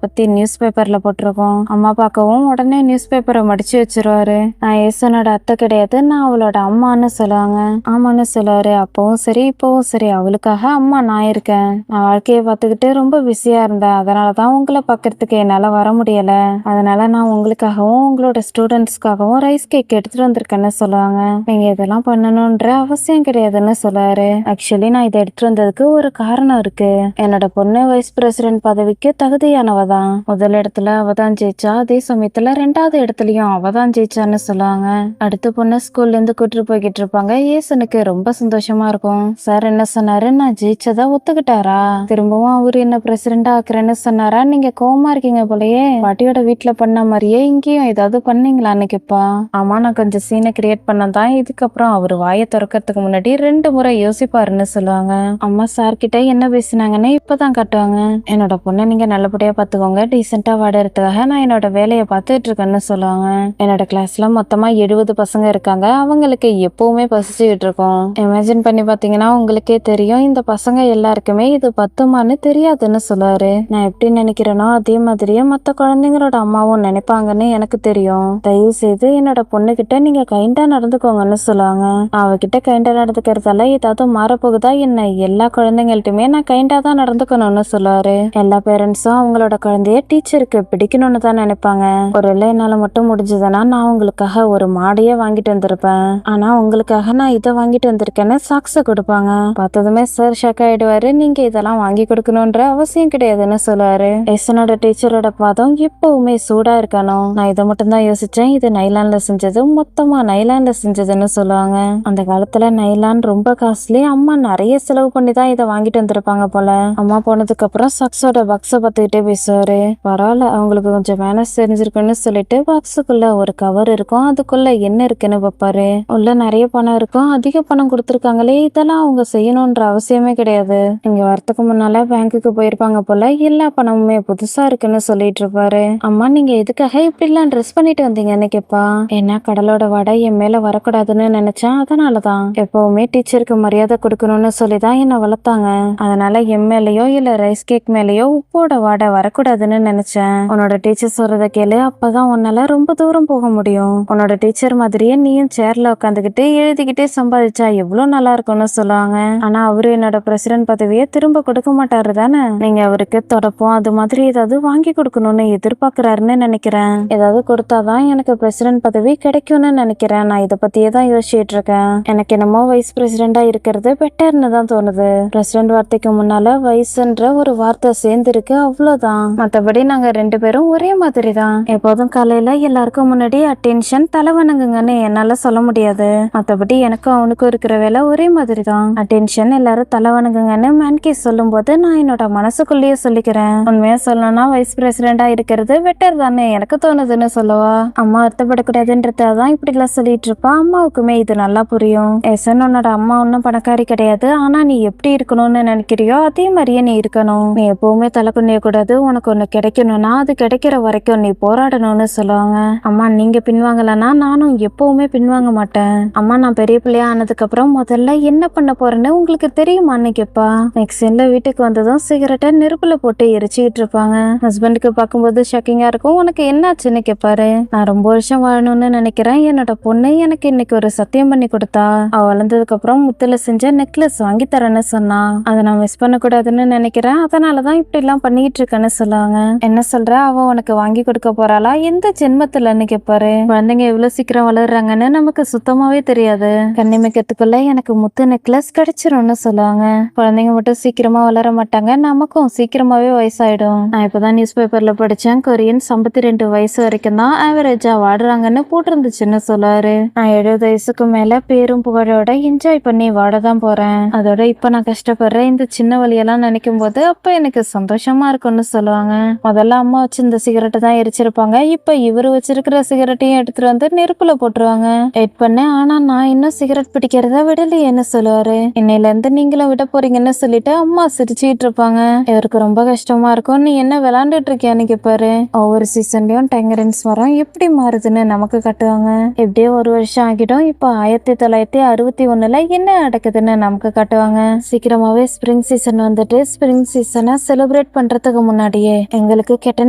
பத்தி நியூஸ் பேப்பர்ல போட்டிருக்கோம். அம்மா பார்க்கவும் உடனே நியூஸ் பேப்பரை மடிச்சு வச்சிருவாரு. நான் ஏசனோட அத்தை கிடையாது, நான் அவளோட அம்மான்னு சொல்லுவாங்க. ஆமான்னு சொல்லுவாரு. அப்பவும் சரி இப்பவும் சரி, அவளுக்காக அம்மா நான் இருக்கேன். நான் வாழ்க்கையை பார்த்துக்கிட்டு ரொம்ப பிஸியா இருந்தேன், அதனாலதான் உங்களை பார்க்கறதுக்கு என்னால வர முடியல. அதனால நான் உங்களுக்காகவும் உங்களோட ஸ்டூடெண்ட்ஸ்க்காகவும் ரைஸ் கேக் எடுத்துட்டு வந்திருக்கேன்னு சொல்லுவாங்க. நீங்க இதெல்லாம் பண்ணணும்ன்ற அவசியம் கிடையாதுன்னு சொல்லுவாரு. ஆக்சுவலி நான் இதை எடுத்துட்டு வந்ததுக்கு ஒரு காரணம் இருக்கு. என்னோட பொண்ணு வைஸ் பிரசிடென்ட் பதவிக்கு தகுதியானவ தான். முதல் இடத்துல அவதான் ஜெயிச்சா, அதே சமயத்துல 2வது இடத்துலயும் அவதான் ஜெயிச்சான்னு சொல்லுவாங்க. அடுத்த பொண்ணு ஸ்கூல்ல இருந்து கூட்டிட்டு போய்கிட்டு இருப்பாங்க. ஏசனுக்கு ரொம்ப சந்தோஷமா இருக்கும். சார் என்ன சொன்னாரு, நான் ஜெயிச்சதா ஒத்துக்கிட்டாரா, திரும்பவும் அவரு என்ன பிரசிடென்டா ஆக்குறேன்னு சொன்னாரா, நீங்க கோவமா இருக்கீங்க போலயே, பாட்டியோட வீட்டுல பண்ண மாதிரியே இங்கேயும் ஏதாவது பண்ணீங்களான்னு கேப்பா. ஆமா, நான் கொஞ்சம் சீனை கிரியேட் பண்ணதான், இதுக்கப்புறம் அவரு வாயை திறக்கிறதுக்கு முன்னாடி 2 முறை யோசிப்பாருன்னு சொல்லுவாங்க. அம்மா சார் கிட்ட என்ன பேசினாங்கன்னு இப்பதான் காட்டுவாங்க. என்னோட பொண்ணை நீங்க நல்லபடியா பாத்துக்கோங்க, டீசெண்டா வாடறதுக்காக நான் என்னோட வேலையை பார்த்துட்டு இருக்கேன்னு சொல்லுவாங்க. என்னோட கிளாஸ்ல மொத்தமா 70 பசங்க இருக்காங்க, அவங்களுக்கு எப்பவுமே பசிச்சுக்கிட்டு இருக்கும். இமேஜின் பண்ணி பாத்தீங்கன்னா உங்களுக்கே தெரியும், இந்த பசங்க எல்லாருக்குமே இது பத்துமான்னு தெரியாதுன்னு சொல்லுவாரு. நான் எப்படி நினைக்கிறேனோ அதே மாதிரியே மத்த குழந்தைங்களோட அம்மாவும் நினைப்பாங்கன்னு எனக்கு தெரியும். தயவு செய்து என்னோட பொண்ணு கிட்ட நீங்க கைண்டா நடந்துக்கோங்கன்னு சொல்லுவாங்க. அவகிட்ட கைண்டா நடந்துக்கிறதால ஏதாவது மாறப்போகுதா என்ன, எல்லா குழந்தைங்கள்ட்டுமே நான் கைண்டா தான் நடந்துக்கணும்னு சொல்லுவாரு. எல்லா பேரண்ட்ஸும் அவங்களோட குழந்தைய டீச்சருக்கு பிடிக்கணும்னு தான் நினைப்பாங்க. ஒருவேளை என்னால மட்டும் முடிஞ்சதுன்னா நான் உங்களுக்காக ஒரு மாடையே வாங்கிட்டு வந்திருப்பேன், ஆனா உங்களுக்காக நான் இதை வாங்கிட்டு வந்திருக்கேன்னு சாக்ஸ கொடுப்பாங்க. பார்த்ததுமே சார் ஷாக் ஆயிடுவாரு. நீங்க இதெல்லாம் வாங்கி கொடுக்கணும்ன்ற அவசியம் கிடையாதுன்னு சொல்லுவாரு. எசனோட டீச்சரோட பாதம் எப்பவுமே சூடா இருக்கணும், நான் இதை மட்டும் தான் யோசிச்சேன், இது நைலான்ல செஞ்சது, மொத்தமா நைலான்ல செஞ்சதுன்னு சொல்லுவாங்க. அந்த காலத்துல நைலான் ரொம்ப காஸ்ட்லி, அம்மா நிறைய செலவு பண்ணி தான் இதை வாங்கிட்டு வந்திருப்பாங்க போல. அம்மா போனதுக்கு அப்புறம் சாக்ஸோட பாக்ஸ பார்த்துக்கிட்டே பேசுவாரு. பரவாயில்ல, அவங்களுக்கு கொஞ்சம் மேனஸ் தெரிஞ்சிருக்குன்னு சொல்லிட்டு பாக்ஸுக்குள்ள ஒரு கவர் இருக்கும், அதுக்குள்ள என்ன இருக்குன்னு பார்ப்பாரு. உள்ள நிறைய பணம் இருக்கும், அதிக பணம் கொடுத்துருக்காங்களே, இதெல்லாம் அவங்க செய்யணும்ன்ற அவசியமே கிடையாது. இங்க வரத்துக்கு முன்னால பேங்க்குக்கு போயிருப்பாங்க போல, எல்லா பணமுமே புதுசா இருக்குன்னு சொல்லிட்டு இருப்பாரு. அம்மா நீங்க எதுக்காக இப்படி எல்லாம் ட்ரெஸ் பண்ணிட்டு வந்தீங்கன்னு கேப்பா. ஏன்னா கடலோட வாடை என் மேல வரக்கூடாதுன்னு நினைச்சேன், அதனாலதான். எப்பவுமே டீச்சருக்கு மரியாதை கொடுக்கணும்னு சொல்லிதான் என்ன வளர்த்தாங்க, அதனால என் மேலயோ இல்ல ரைஸ் கேக் மேலயோ உப்போட வாடை வரக்கூடாதுன்னு நினைச்சேன். உன்னோட டீச்சர் சொல்றத கேளு, அப்பதான் உன்னால ரொம்ப தூரம் போக முடியும். உன்னோட டீச்சர் மாதிரியே நீயும் சேர்ல உட்காந்துக்கிட்டு எழுதிக்கிட்டே சம்பாதிச்சா எவ்வளவு நல்லா இருக்கும்னு சொல்லுவாங்க. ஆனா அவரு என்னோட பிரசிடென்ட் பதவியை திரும்ப கொடுக்க மாட்டாரு தானே, நீங்க அவருக்கு தொடப்போம் அது மாதிரி ஏதாவது வாங்கி கொடுக்கணும்னு எதிர்பார்க்கிறாருன்னு நினைக்கிறேன். ஏதாவது கொடுத்தாதான் எனக்கு பிரசிடென்ட் பதவி கிடைக்கும்னு நினைக்கிறேன். நான் இதை பத்தியே தான் யோசிச்சுட்டு இருக்கேன். எனக்கு என்னமோ வைஸ் பிரசிடென்டா இருக்கிறது பெட்டர்னு தான் தோணுது. பிரசிடென்ட் வார்த்தைக்கு முன்னால வைஸ்ன்ற ஒரு வார்த்தை சேர்ந்து இருக்கு, அவ்வளவுதான். மத்தபடி நாங்க 2 பேரும் ஒரே மாதிரி தான். எப்போதும் காலையில எல்லாருக்கும் முன்னாடி அட்டென்ஷன் தலை வணங்குங்கன்னு என்னால சொல்ல முடியாது. மத்தபடி எனக்கும் அவனுக்கும் இருக்கிற வேலை ஒரே மாதிரி தான். அட்டென்ஷன் எல்லாரும் தலை வணங்குங்கன்னு மேன்கி சொல்லும் போது நான் என்னோட மனசுக்குள்ளேயே சொல்லிக்கிறேன். உண்மையா சொல்லணும்னா வைஸ் பிரசிடென்டா இருக்கிறது பெட்டர் தானே எனக்கு தோணுதுன்னு சொல்லுவா. அம்மா வருத்தப்படக்கூடாதுன்றதான் இப்படி எல்லாம் சொல்லிட்டு இருப்பா. அம்மாவுக்குமே இது நல்லா புரியும். எசன் உன்னோட அம்மா ஒன்னும் பணக்காரி கிடையாது. ஆனா நீ எப்படி இருக்கணும்னு நினைக்கிறியோ அதே மாதிரியே நீ இருக்கணும். நீ எப்பவுமே தலை குனிய கூடாது. உனக்கு ஒண்ணு கிடைக்கணும்னா அது கிடைக்கிற வரைக்கும் நீ போராடணும்னு சொல்லுவாங்க. அம்மா நீங்க பின்வாங்கலன்னா நானும் எப்பவுமே பின்வாங்க மாட்டேன். அம்மா நான் பெரிய பிள்ளையா ஆனதுக்கு அப்புறம் முதல்ல என்ன பண்ண போறேன்னு உங்களுக்கு தெரியுமான்னு கேப்பா. நெக்ஸ்ட் சீன்ல வீட்டுக்கு வந்ததும் சிகரெட்டை நெருப்புல போட்டு எரிச்சுக்கிட்டு இருப்பாங்க. ஹஸ்பண்டுக்கு பார்க்கும்போது ஷாக்கிங்கா இருக்கும். உனக்கு என்னாச்சுன்னு கேட்பாரு. நான் ரொம்ப வருஷம் வாழணும்னு நினைக்கிறேன். என்னோட பொண்ணு எனக்கு இன்னைக்கு ஒரு சத்தியம் பண்ணி கொடுத்தா. அவ வளர்ந்ததுக்கு அப்புறம் முத்துல செஞ்ச நெக்லஸ் வாங்கி தரேன்னு சொன்னா. அதை நான் மிஸ் பண்ண கூடாதுன்னு நினைக்கிறேன். அதனாலதான் இப்படி எல்லாம் பண்ணிட்டு இருக்கேன்னு சொல்லுவாங்க. என்ன சொல்ற, அவ உனக்கு வாங்கி கொடுக்க போறாளா? எந்த ஜென்மத்துலன்னு கேட்பாரு. குழந்தைங்க எவ்வளவு சீக்கிரம் வளர்றாங்கன்னு நமக்கு சுத்தமாவே தெரியாது. கண்ணிமைக்கிறதுக்குள்ள எனக்கு முத்து நெக்லஸ் கிடைச்சிரும்னு சொல்லுவாங்க. குழந்தைங்க மட்டும் சீக்கிரமா வளர மாட்டாங்க. நமக்கும் சீக்கிரமாவே வயசாயிடும். நான் இப்பதான் நியூஸ் பேப்பர்ல படிச்சேன். கொரியன் 52 வயசு வரைக்கும் தான் ஆவரேஜா வாடுறாங்கன்னு போட்டிருந்துச்சுன்னு சொல்லுவாரு. நான் 70 வயசுக்கு மேல பேரும் புகழோட என்ஜாய் பண்ணி வாடதான் போறேன். அதோட இப்ப நான் கஷ்டப்படுற இந்த சின்ன வழியெல்லாம் நினைக்கும் போது அப்ப எனக்கு சந்தோஷமா இருக்கும்னு சொல்லுவாங்க. முதல்ல அம்மா வச்சு இந்த சிகரெட்டை தான் எரிச்சிருப்பாங்க. இப்ப இவரு வச்சிருக்கிற சிகரெட்டையும் எடுத்துட்டு வந்து நெருப்புல போட்டுருவாங்க. வெயிட் பண்ணேன். ஆனா நான் இன்னும் சிகரெட் பிடிக்கிறத விடலையேன்னு சொல்லுவாரு. இன்னையில இருந்து நீங்களும் விட போறீங்கன்னு சொல்லிட்டு அம்மா சிரிச்சுட்டு இருப்பாங்க. இவருக்கு ரொம்ப கஷ்டமா இருக்கும். நீ என்ன விளையாண்டுட்டு இருக்கியான்னு கேட்பாரு. ஒவ்வொரு சீசன்லயும் டைங்கரன்ஸ் மரம் எப்படி மாறுதுன்னு நமக்கு காட்டுவாங்க. எப்படியோ ஒரு வருஷம் ஆகிடும். இப்ப 1961ல என்ன நடக்குதுன்னு நமக்கு காட்டுவாங்க. சீக்கிரமாவே ஸ்பிரிங் சீசன் வந்துட்டு ஸ்பிரிங் சீசனை செலிப்ரேட் பண்றதுக்கு முன்னாடியே எங்களுக்கு கெட்ட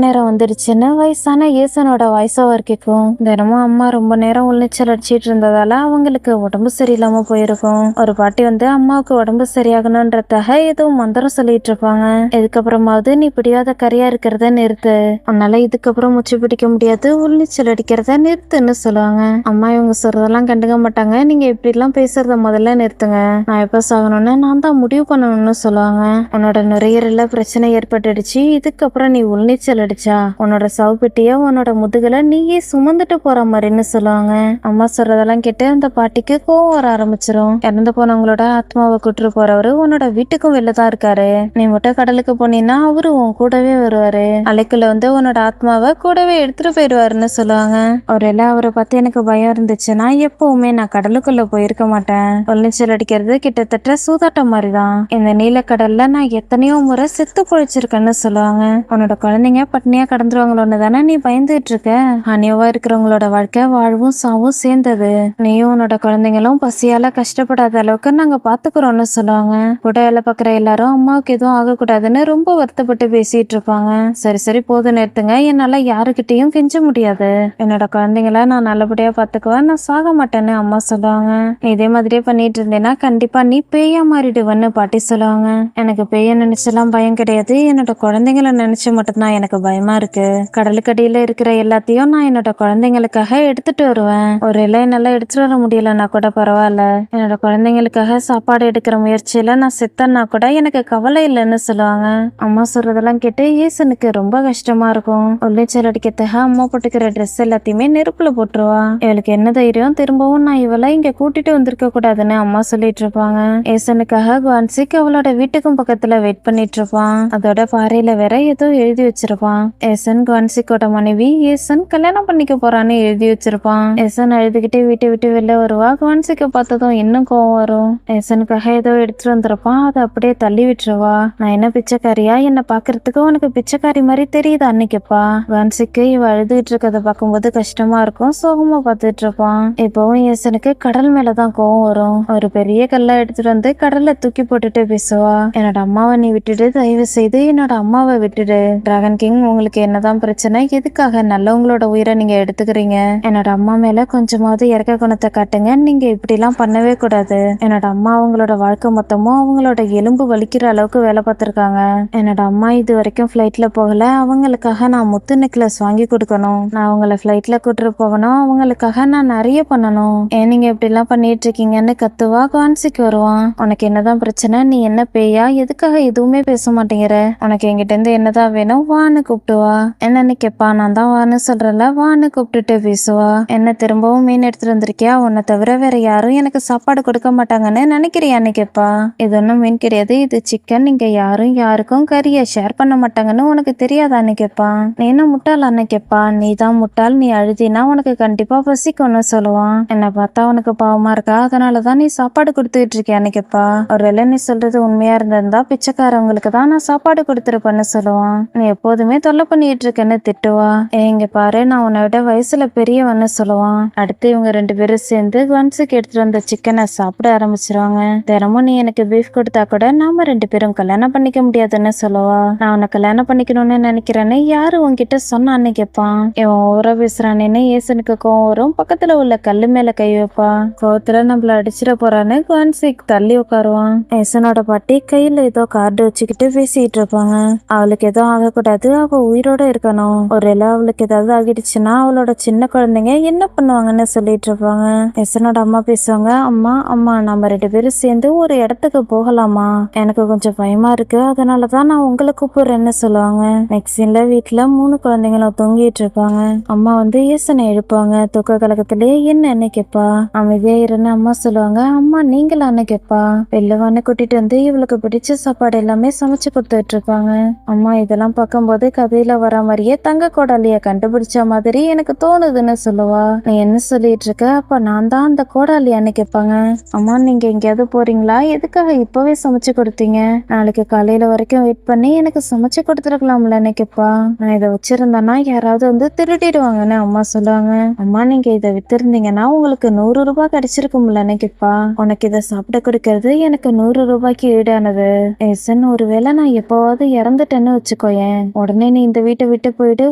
நேரம் வந்துருச்சுன்னு வயசான ஏசனோட வாய்ஸ் ஓவர் கேட்கும். தினமும் அம்மா ரொம்ப நேரம் உள்நீச்சல் அடிச்சிட்டு இருந்ததால அவங்களுக்கு உடம்பு சரியில்லாம போயிருக்கும். ஒரு பாட்டி வந்து அம்மாவுக்கு உடம்பு சரியாகணும்ன்றதாக ஏதோ மந்திரம் சொல்லிட்டு இருப்பாங்க. இதுக்கப்புறமாவது நீ பிடிவாத கரையா இருக்கிறத நிறுத்து. உன்னால இதுக்கப்புறம் மூச்சு பிடிக்க முடியாது. உள்நீச்சல் அடிக்கிறத நிறுத்துன்னு சொல்லுவாங்க. அம்மா இவங்க சொல்றதெல்லாம் கண்டுக்க மாட்டாங்க. நீங்க இப்படி எல்லாம் பேசுறத முதல்ல நிறுத்துங்க. நான் எப்ப சாகணும்னு நான் தான் முடிவு பண்ணணும்னு சொல்லுவாங்க. உன்னோட நுரையீரல்ல பிரச்சனை ஏற்பட்டுடுச்சு. இதுக்கப்புறம் நீ உள்நீச்சல் அடிச்சா உன்னோட சவுப்பெட்டிய உன்னோட முதுகுல நீயே சுமந்துட்டு போற மாதிரின்னு சொல்லுவாங்க. அம்மா சொல்றதெல்லாம் கேட்டு அந்த பாட்டிக்கு கோவம் வர ஆரம்பிச்சிரும். இறந்து போனவங்களோட ஆத்மாவை கூட்டு போறவரு உன்னோட வீட்டுக்கும் வெளிலதான் இருக்காரு. நீ மட்டும் கடலுக்கு போனீன்னா அவரு உன் கூடவே வருவாரு. அலைக்குள்ள வந்து உன்னோட ஆத்மாவை கூடவே எடுத்துட்டு போயிடுவாருன்னு சொல்லுவாங்க. ஒருவேளை அவரை பார்த்து எனக்கு பயம் இருந்துச்சுன்னா எப்பவுமே நான் கடலுக்குள்ள போயிருக்க மாட்டேன். உள்நீச்சல் அடிக்கிறது கிட்டத்தட்ட சூதாட்டம் மாதிரிதான். இந்த நீலக்கடல்ல நான் எத்தனையோ முறை செத்து பொழிச்சிருக்கேன்னு சொல்லுவாங்க. உன்னோட குழந்தைங்க பட்னியா கடந்துருவாங்களோன்னு தானே நீ பயந்துட்டு இருக்க. அநியவா இருக்கிறவங்களோட வாழ்க்கை வாழ்வும் சாவும் சேர்ந்தது. நீயும் உன்னோட குழந்தைங்களும் பசியால கஷ்டப்படாத அளவுக்கு நாங்க பாத்துக்கிறோம்னு சொல்லுவாங்க. கூட வேலை பாக்குற எல்லாரும் அம்மாவுக்கு எதுவும் ஆகக்கூடாதுன்னு ரொம்ப வருத்தப்பட்டு பேசிட்டு இருப்பாங்க. சரி சரி போதும் நிறுத்துங்க. என்னால யாருக்கிட்டையும் கெஞ்ச முடியாது. என்னோட குழந்தைங்கள நான் நல்லபடியா பாத்துக்குவேன். நான் சாக மாட்டேன்னு அம்மா சொல்லுவாங்க. நீ இதே மாதிரியே பண்ணிட்டு இருந்தேன்னா கண்டிப்பா நீ பேயா மாறிடுவேன்னு பாட்டி சொல்லுவாங்க. எனக்கு பேய நினைச்செல்லாம் பயம் கிடையாது. என்னோட குழந்தைங்களை நினைச்சு மட்டும்தான் எனக்கு பயமா இருக்கு. கடலுக்கடியில இருக்கிற எல்லாத்தையும் நான் என்னோட குழந்தைங்களுக்காக எடுத்துட்டு வருவேன். ஒரு இலை என்னால எடுத்துட்டு வர முடியலன்னா கூட பரவாயில்ல. என்னோட குழந்தைங்களுக்காக சாப்பாடு எடுக்கிற முயற்சியில நான் செத்தன்னா கூட எனக்கு கவலை இல்லைன்னு சொல்லுவாங்க. அம்மா சொல்றதெல்லாம் கேட்டு ஏசனுக்கு ரொம்ப கஷ்டமா இருக்கும். உள்நீச்சல் அடிக்கிறதுக்காக அம்மா போட்டுக்கிற ட்ரெஸ் எல்லாத்தையுமே நெருப்புல போட்டுருவா. இவளுக்கு என்ன தைரியம் திரும்பவும் நான் இவளை இங்க கூட்டிட்டு வந்திருக்க கூடாதுன்னு அம்மா சொல்லிட்டு இருப்பாங்க. ஏசனுக்காக குவான்சிக் அவளோட வீட்டுக்கும் பக்கத்துல வெயிட் பண்ணிட்டு இருப்பான். அதோட பாறையில வேற ஏதோ எழுதி வச்சிருப்பான். ஏசன் குவான்சிக்கோட மனைவி ஏசன் கல்யாணம் பண்ணிக்க போறான்னு எழுதி வச்சிருப்பான். ஏசன் அழுதுகிட்டே வீட்டை விட்டு வெளில வருவா. குவான்சிக்க பார்த்ததும் இன்னும் கோவம் வரும். ஏசனுக்காக ஏதோ எடுத்துட்டு வந்திருப்பான். அதை அப்படியே தள்ளி விட்டுருவா. நான் என்ன பிச்சைக்காரியா? என்ன பாக்குறதுக்கு உனக்கு பிச்சைக்காரி மாதிரி தெரியுதா அன்னைக்குப்பா. குவான்சிக்கு இவ அழுதுகிட்டு இருக்கத பார்க்கும்போது கஷ்டமா இருக்கும். சோகமா பார்த்துட்டு இருப்பான். இப்பவும் ஏசனுக்கு கடல் மேலதான் கோவம் வரும். ஒரு பெரிய கல்லை எடுத்துட்டு வந்து கடல்ல தூக்கி போட்டுட்டு பேசுவா. என்னோட அம்மாவை நீ விட்டுட்டு தயவு செய்து என்னோட அம்மாவை விட்டுடு. டிராகன் கிங் உங்களுக்கு என்னதான் பிரச்சனை? எதுக்காக நல்லவங்களோட உயிரை நீங்க எடுத்துக்கிறீங்க? என்னோட அம்மா மேல கொஞ்சமாவது இறக்க குணத்தை காட்டுங்க. நீங்க இப்படி எல்லாம் பண்ணவே கூடாது. என்னோட அம்மா அவங்களோட வாழ்க்கை மொத்தமும் அவங்களோட எலும்பு வலிக்கிற அளவுக்கு வேலை பார்த்திருக்காங்க. என்னோட அம்மா இது வரைக்கும் ஃபிளைட்ல போகல. அவங்களுக்காக நான் முத்து நெக்லஸ் வாங்கி கொடுக்கணும். நான் அவங்கள ஃபிளைட்ல கூட்டிட்டு போகணும். அவங்களுக்காக நான் நிறைய பண்ணணும். ஏன் நீங்க இப்படி எல்லாம் பண்ணிட்டு இருக்கீங்கன்னு கத்துவா. குவான்சிக்கு வருவான். உனக்கு என்னதான் பிரச்சனை? நீ என்ன பேயா? எதுக்காக எதுவுமே பேச மாட்டேங்கிற? உனக்கு என்கிட்ட இருந்து என்னதான் வேணும்? வான்னு கூப்பிட்டுவா. என்னன்னு கேப்பா. நான் தான் வான்னு சொல்றல. வான்னு கூப்பிட்டுட்டு பேசுவா. என்ன திரும்ப திரும்பவும் மீன் எடுத்துட்டு வந்திருக்கியா? உன்னை தவிர வேற யாரும் எனக்கு சாப்பாடு கொடுக்க மாட்டாங்கன்னு நினைக்கிறியான்னு கேட்பா. இது ஒன்றும் மீன் கிடையாது, இது சிக்கன். இங்க யாரும் யாருக்கும் கறியை ஷேர் பண்ண மாட்டாங்கன்னு உனக்கு தெரியாதான்னு கேட்பான். நீ என்ன முட்டாளான்னு கேட்பா. நீ தான் முட்டாள், நீ அழுதினா உனக்கு கண்டிப்பா பசிக்கும்னு சொல்லுவான். என்னை பார்த்தா உனக்கு பாவமா இருக்கா, அதனாலதான் நீ சாப்பாடு கொடுத்துக்கிட்டு இருக்கியான்னு கேட்பா. ஒருவேளை நீ சொல்றது உண்மையா இருந்திருந்தா பிச்சைக்காரவங்களுக்கு தான் நான் சாப்பாடு கொடுத்துருப்பேன்னு சொல்லுவான். நீ எப்போதுமே தொல்லை பண்ணிட்டு இருக்கேன்னு திட்டுவா. இங்க பாரு, நான் உன்னை விட வயசுல பெரியவன்னு சொல்லுவான். அடுத்து இவங்க 2 பேரும் சேர்ந்து கன்ஸுக்கு எடுத்துட்டு வந்த சிக்கனை சாப்பிட ஆரம்பிச்சிருவாங்க. தினமும் நீ எனக்கு பீஃப் கொடுத்தா கூட நாம 2 பேரும் கல்யாணம் பண்ணிக்க முடியாதுன்னு சொல்லுவா. நான் உன்னை கல்யாணம் பண்ணிக்கணும்னு நினைக்கிறேன்னு யாரு உன்கிட்ட சொன்னான்னு கேட்பான். இவன் ஓவரா பேசுறானேன்னு ஏசனுக்கு கோவம் வரும். பக்கத்துல உள்ள கல்லு மேல கை வைப்பா. கோவத்துல நம்மள அடிச்சிட போறான்னு கன்சிக் தள்ளி உட்காருவான். ஏசனோட பாட்டி கையில ஏதோ கார்டு வச்சுக்கிட்டு பேசிட்டு இருப்பாங்க. அவளுக்கு எதுவும் ஆகக்கூடாது, அவ உயிரோட இருக்கணும். ஒருவேளை அவளுக்கு ஏதாவது ஆகிடுச்சுன்னா அவளோட சின்ன குழந்தைங்க என்ன பண்ணுவாங்கன்னு சொல்லிட்டு இருப்பாங்க. எசனோட அம்மா பேசுவாங்க. அம்மா அம்மா நம்ம 2 பேரும் சேர்ந்து ஒரு இடத்துக்கு போகலாமா? எனக்கு கொஞ்சம் பயமா இருக்கு, அதனாலதான் நான் உங்களை கூப்பிடுறேன்னு சொல்லுவாங்க. நெக்ஸ்ட் சீன்ல வீட்டுல 3 குழந்தைங்களும் தூங்கிட்டு இருப்பாங்க. அம்மா வந்து ஏசனை எழுப்பாங்க. தூக்க கலக்கத்திலேயே என்னன்னு கேட்பா. அமைதியா இருன்னு அம்மா சொல்லுவாங்க. அம்மா நீங்களான்னு கேட்பா. வெள்ளவான்னு கூட்டிட்டு வந்து இவளுக்கு பிடிச்ச சாப்பாடு எல்லாமே சமைச்சு கொடுத்துட்டு இருப்பாங்க. அம்மா இதெல்லாம் பார்க்கும்போது கதையில வர மாதிரியே தங்க கோடாலிய கண்டுபிடிச்ச மாதிரி எனக்கு தோணுதுன்னு சொல்லுவா. நீ என்ன சொல்லிட்டு இருக்க? அப்ப நான் தான் அந்த கோடாலியான்னு கேட்பாங்க. அம்மா நீங்க எங்கேயாவது போறீங்களா? எதுக்காக இப்பவே சமைச்சு கொடுத்தீங்க? நாளைக்கு காலையில வரைக்கும் வெயிட் பண்ணி எனக்கு சமைச்சு கொடுத்துருக்கலாம்லன்னு கேட்பா. நான் இதை வச்சிருந்தேன்னா யாராவது வந்து திருடிடுவாங்கன்னு அம்மா சொல்லுவாங்க. அம்மா நீங்க இதை வித்திருந்தீங்கன்னா உங்களுக்கு 100 ரூபாய் கிடைச்சிருக்கும்லன்னு கேட்பா. உனக்கு இதை சாப்பிட கொடுக்கறது எனக்கு 100 ரூபாய்க்கு ஈடானது. ஏசன், ஒருவேளை நான் எப்பவாவது இறந்துட்டேன்னு வச்சுக்கோயேன், உடனே நீ இந்த வீட்டை விட்டு போயிடு.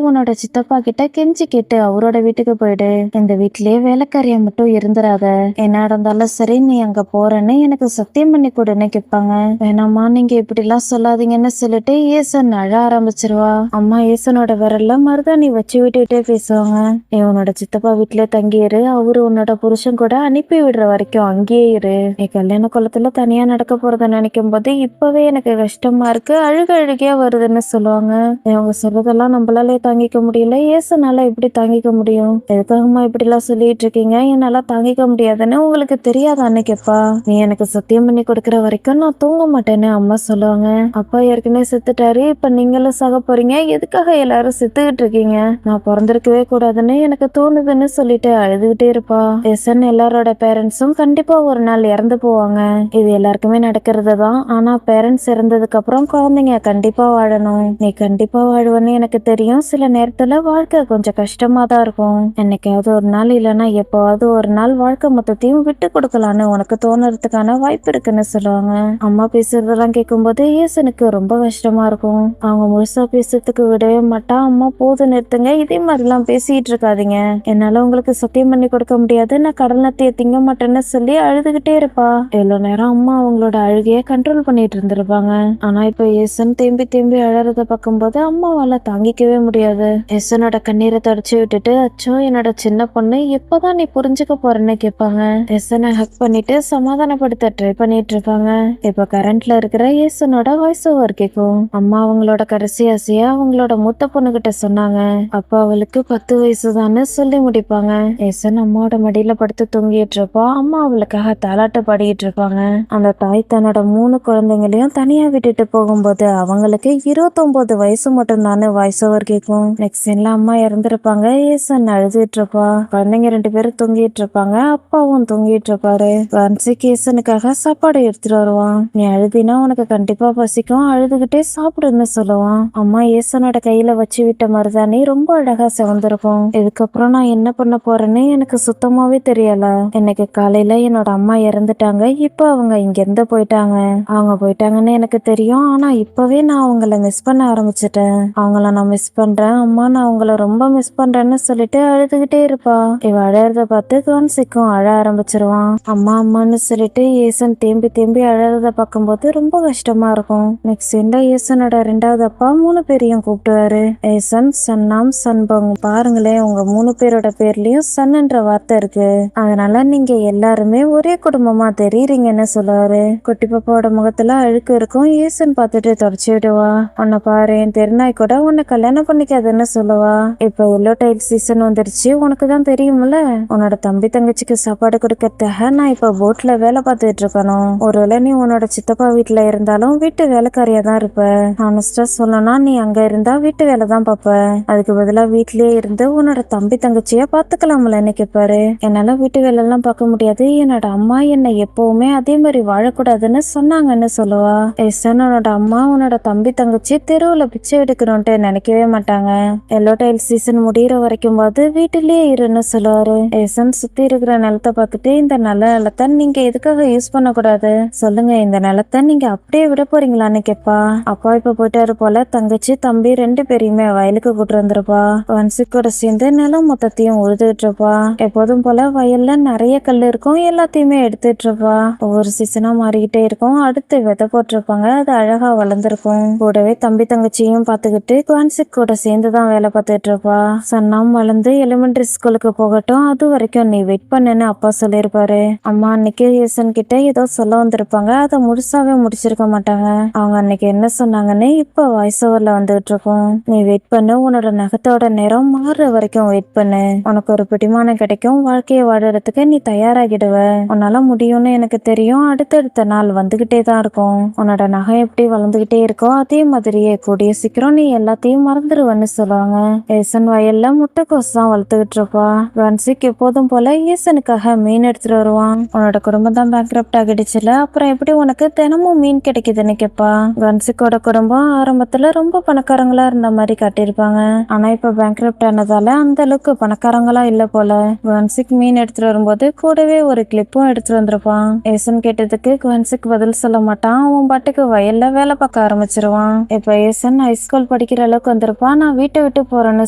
உன்னோட சித்தப்பா கிட்ட கெஞ்சி கேட்டு அவரோட வீட்டுக்கு போயிடு. இந்த வீட்லயே வேலைக்காரியா மட்டும் இருந்துராத. என்ன நடந்தாலும் சரி, நீ அங்க போறேன்னு எனக்கு சத்தியம் பண்ணி கொடுன்னு கேட்பாங்க. வேணாமா நீங்க இப்படி எல்லாம் சொல்லாதீங்கன்னு சொல்லிட்டு ஏசன் அழ ஆரம்பிச்சிருவா. அம்மா ஏசனோட விரல்ல மருதாணி வச்சு விட்டுட்டே பேசுவாங்க. நீ உன்னோட சித்தப்பா வீட்லயே தங்கியிரு, அவரு உன்னோட புருஷன் கூட அனுப்பி விடுற வரைக்கும் அங்கேயே இரு. நீ கல்யாண குளத்துல தனியா நடக்க போறத நினைக்கும் போது இப்பவே எனக்கு கஷ்டமா இருக்கு, அழுகையா வருதுன்னு சொல்லுவாங்க. இவங்க சொல்றதெல்லாம் நம்மளாலே தாங்கிக்க முடியல, ஏசனால எப்படி தாங்கிக்க முடியும்? எதுக்காகமா இப்படி எல்லாம் சொல்லிட்டு இருக்கீங்க? என்னால தாங்கிக்க முடியாதுன்னு உங்களுக்கு தெரியாதான்னு கேட்பா. நீ எனக்கு சத்தியம் பண்ணி கொடுக்கற வரைக்கும் நான் தூங்க மாட்டேன்னு அம்மா சொல்லுவாங்க. அப்பா ஏற்கனவே செத்துட்டாரு, இப்ப நீங்களும் சாக போறீங்க, எதுக்காக எல்லாரும் செத்துக்கிட்டு இருக்கீங்க? நான் பிறந்திருக்கவே கூடாதுன்னு எனக்கு தோணுதுன்னு சொல்லிட்டு அழுதுகிட்டே இருப்பா. ஏசன் எல்லாரோட பேரண்ட்ஸும் கண்டிப்பா ஒரு நாள் இறந்து போவாங்க, இது எல்லாருக்குமே நடக்கிறது தான். ஆனா பேரண்ட்ஸ் இறந்ததுக்கு அப்புறம் குழந்தைங்க கண்டிப்பா வாழணும். நீ கண்டிப்பா வாழ்வன்னு எனக்கு தெரியும். சில நேரத்துல வாழ்க்கை கொஞ்சம் கஷ்டமா தான் இருக்கும். என்னைக்காவது ஒரு நாள் இல்லைன்னா எப்பவாவது ஒரு நாள் வாழ்க்கை மொத்தத்தையும் விட்டு கொடுக்கலான்னு உனக்கு தோணுறதுக்கான வாய்ப்பு இருக்குன்னு சொல்லுவாங்க. அம்மா பேசுறதெல்லாம் கேட்கும்போது ஏசனுக்கு ரொம்ப கஷ்டமா இருக்கும். அவங்க முழுசா பேசுறதுக்கு விடவே மாட்டா. அம்மா போதும் நிறுத்துங்க, இதே மாதிரிலாம் பேசிட்டு இருக்காதீங்க, என்னால உங்களுக்கு சத்தியம் பண்ணி கொடுக்க முடியாது, நான் கடல் நத்தைய திங்க மாட்டேன்னு சொல்லி அழுதுகிட்டே இருப்பா. எவ்வளவு நேரம் அம்மா அவங்களோட அழுகைய கண்ட்ரோல் பண்ணிட்டு இருந்திருப்பாங்க. ஆனா இப்ப ஏசன் தேம்பி தேம்பி அழறத பார்க்கும்போது அம்மாவால தாங்கிக்கவே முடியாது. ஏசனோட கண்ணீரை தொடச்சு விட்டுட்டு, அச்சோ என்னோட சின்ன பொண்ணு, எப்பதான் நீ புரிஞ்சுக்க போறேன்னு கேட்பாங்க. ஏசனை ஹக் பண்ணிட்டு சமாதானப்படுத்த ட்ரை பண்ணிட்டு இருப்பாங்க. இப்ப கரண்ட்ல இருக்கிற ஏசனோட வாய்ஸ் ஓவர் கேட்கும். அம்மா அவங்களோட கடைசி ஆசையா அவங்களோட மூத்த பொண்ணு கிட்ட சொன்னாங்க. அப்ப அவளுக்கு 10 வயசுதான்னு சொல்லி முடிப்பாங்க. ஏசன் அம்மாவோட மடியில படுத்து தூங்கிட்டு இருப்பா. அம்மா அவளுக்காக தாலாட்டு பாடிட்டு இருப்பாங்க. அந்த தாய் தன்னோட 3 குழந்தைங்களையும் தனியா விட்டுட்டு போகும்போது அவங்களுக்கு 29 வயசு மட்டும் தானே வாய்ஸ் ஓவர் கேட்கும். நெக்ஸ்ட் சீன்ல அம்மா இறந்துருப்பாங்க. ஏசன் அழுதுட்டு இருப்பா. குழந்தைங்க 2 பேரும் தூங்கிட்டு இருப்பாங்க. அப்பாவும் தூங்கிட்டு இருப்பாரு. வன்சிக் ஏசனுக்காக சாப்பாடு எடுத்துட்டு வருவான். நீ அழுதினா உனக்கு கண்டிப்பா பசிக்கும், அழுதுகிட்டே சாப்பிடுன்னு சொல்லுவான். அம்மா ஏசனோட கையில வச்சு விட்ட மருதாணி ரொம்ப அழகா சிவந்திருக்கும். இதுக்கப்புறம் நான் என்ன பண்ண போறேன்னு எனக்கு சுத்தமாவே தெரியல. இன்னைக்கு காலையில என்னோட அம்மா இறந்துட்டாங்க. இப்ப அவங்க இங்க இருந்து போயிட்டாங்க. அவங்க போயிட்டாங்கன்னு எனக்கு தெரியும். ஆனா இப்பவே நான் அவங்கள மிஸ் பண்ண ஆரம்பிச்சிட்டேன். அவங்கள நான் மிஸ் பண்றேன் அம்மா, நான் அவங்கள ரொம்ப மிஸ் பண்றேன்னு சொல்லிட்டு அழுதுகிட்டே இருப்பா. இவ அழறத பார்த்து கான்சிக்கும் அழ ஆரம்பிச்சிருவான். அம்மா அம்மான்னு சொல்லிட்டு ஏசன் தேம்பி தேம்பி அழறத பார்க்கும்போது ரொம்ப கஷ்டமா இருக்கும். நெக்ஸ்ட் சீன்ல ஏசனோட 2வது அப்பா 3 பேரையும் கூப்பிட்டுவாரு. ஏசன், சன்னாம், சன்பங். பாருங்களேன், உங்க 3 பேரோட பேர்லயும் சன்ன்ற வார்த்தை இருக்கு, அதனால நீங்க எல்லாருமே ஒரே குடும்பமா தெரியுறீங்கன்னு சொல்லுவாரு. குட்டி பாப்பாவோட முகத்துல அழுக்கு இருக்கும். ஏசன் பார்த்துட்டு தொடச்சு விடுவா. உன்னை பாரு, என் தெருநாய் கூட உன்னை கல்யாணம் பண்ணிக்காதுன்னு சொல்லுவா. இப்ப எல்லோ டைல் சீசன் வந்துருச்சு, உனக்கு தான் தெரியும்ல, உன்னோட தம்பி தங்கச்சிக்கு சாப்பாடு கொடுக்கறதுக்காக நான் இப்ப போட்ல வேலை பார்த்துட்டு இருக்கணும். ஒருவேளை நீ உன்னோட சித்தப்பா வீட்டுல இருந்தாலும் வீட்டு வேலைக்காரியா தான் இருப்ப. ஹானஸ்டா சொல்லணும்னா நீ அங்க இருந்தா வீட்டு வேலை தான் பாப்ப. அதுக்கு பதிலா வீட்லயே இருந்து உன்னோட தம்பி தங்கச்சிய பாத்துக்கலாம்லன்னு கேட்பாரு. என்னால வீட்டு வேலை எல்லாம் பார்க்க முடியாது. என்னோட அம்மா என்னை எப்பவுமே அதே மாதிரி வாழக்கூடாதுன்னு சொன்னாங்கன்னு சொல்லுவா. எசன் உன்னோட அம்மா உன்னோட தம்பி தங்கச்சி தெருவுல பிச்சை எடுக்கணும்ட்டு நினைக்கவே மாட்டாங்க. எல்லோ டைல் சீசன் முடியிற வரைக்கும் போது வீட்டிலேயே இருன்னு சொல்லுவாரு. எசன் சுத்தி இருக்கிற நிலத்தை பார்த்துட்டு, இந்த நல்ல நிலத்தை நீங்க எதுக்காக யூஸ் பண்ணக்கூடாது சொல்லுங்க, இந்த நிலத்தை நீங்க அப்படியே விட போறீங்களான்னு கேட்பா. அப்பா இப்ப போயிட்டாரு போல. தங்கச்சி தம்பி 2 பேரையுமே வயலுக்கு கூட்டு வந்துருப்பா. வன்சிக்கோட சேர்ந்து நிலம் மொத்தத்தையும் உழுதுட்டு இருப்பா. எப்போதும் போல வயல்ல நிறைய கல் இருக்கும், எல்லாத்தையுமே எடுத்துட்டு இருப்பா. ஒவ்வொரு சீசனா மாறிக்கிட்டே இருக்கும். அடுத்து விதை போட்டிருப்பாங்க, அது அழகா வளர்ந்துருக்கும். கூடவே தம்பி தங்கச்சியும் பாத்துக்கிட்டு குவான்சிக் கூட சேர்ந்துதான் வேலை பார்த்துட்டு இருப்பா. சன்னாம் வளர்ந்து எலிமெண்டரி ஸ்கூலுக்கு போகட்டும், அது வரைக்கும் நீ வெயிட் பண்ணுன்னு அப்பா சொல்லியிருப்பாரு. அம்மா அன்னைக்கு ஈசன் கிட்ட ஏதோ சொல்ல வந்திருப்பாங்க, அதை முழுசாவே முடிச்சிருக்க மாட்டாங்க. அவங்க அன்னைக்கு என்ன சொன்னாங்கன்னு இப்ப வாய்ஸ் ஓவர்ல வந்துகிட்டு இருக்கும். நீ வெயிட் பண்ணு, உன்னோட நகத்தோட நேரம் மாறுற வரைக்கும் வெயிட் பண்ணு. உனக்கு ஒரு பிடிமானம் கிடைக்கும், வாழ்க்கையை வாழறதுக்கு நீ தயாராகிடுவ. உன்னால முடியும்னு எனக்கு தெரியும். அடுத்தடுத்த நாள் வந்துகிட்டே தான் இருக்கும். உன்னோட நகை எப்படி வளர்ந்துகிட்டே இருக்கோ அதே மாதிரியே கூடிய சீக்கிரம் நீ எல்லாத்தையும் மறந்துடுவன்னு சொல்லுவாங்க. ஏசன் வயல்ல முட்டைக்கோஸ் தான் வளர்த்துக்கிட்டு இருப்பா. வன்சிக் எப்போதும் போல ஈசனுக்காக மீன் எடுத்துட்டு வருவான். உன்னோட குடும்பம் தான் பேங்க்ரப்ட் ஆகிடுச்சுல, அப்புறம் எப்படி உனக்கு தினமும் மீன் கிடைக்குதுன்னு கேட்பா. வன்சிக்கோட குடும்பம் ஆரம்பத்துல ரொம்ப பணக்காரங்களா இருந்த மாதிரி காட்டியிருப்பாங்க. ஆனா இப்ப பேங்க்ரப்ட் ஆனதால அந்த அளவுக்கு பணக்காரங்களா இல்ல போல. வன்சிக் மீன் எடுத்துட்டு வரும்போது கூடவே ஒரு கிளிப்பும் எடுத்துட்டு வந்திருப்பான். ஏசன் கேட்டதுக்கு வன்சிக் பதில் சொல்ல மாட்டான். அவன் பாட்டுக்கு வயல்ல வேலை பார்க்க ஆரம்பிச்சிருவான். இப்ப ஏசன் ஹைஸ்கூல் படிக்கிற அளவுக்கு வந்திருப்பான். நான் வீட்டை விட்டு போறேன்னு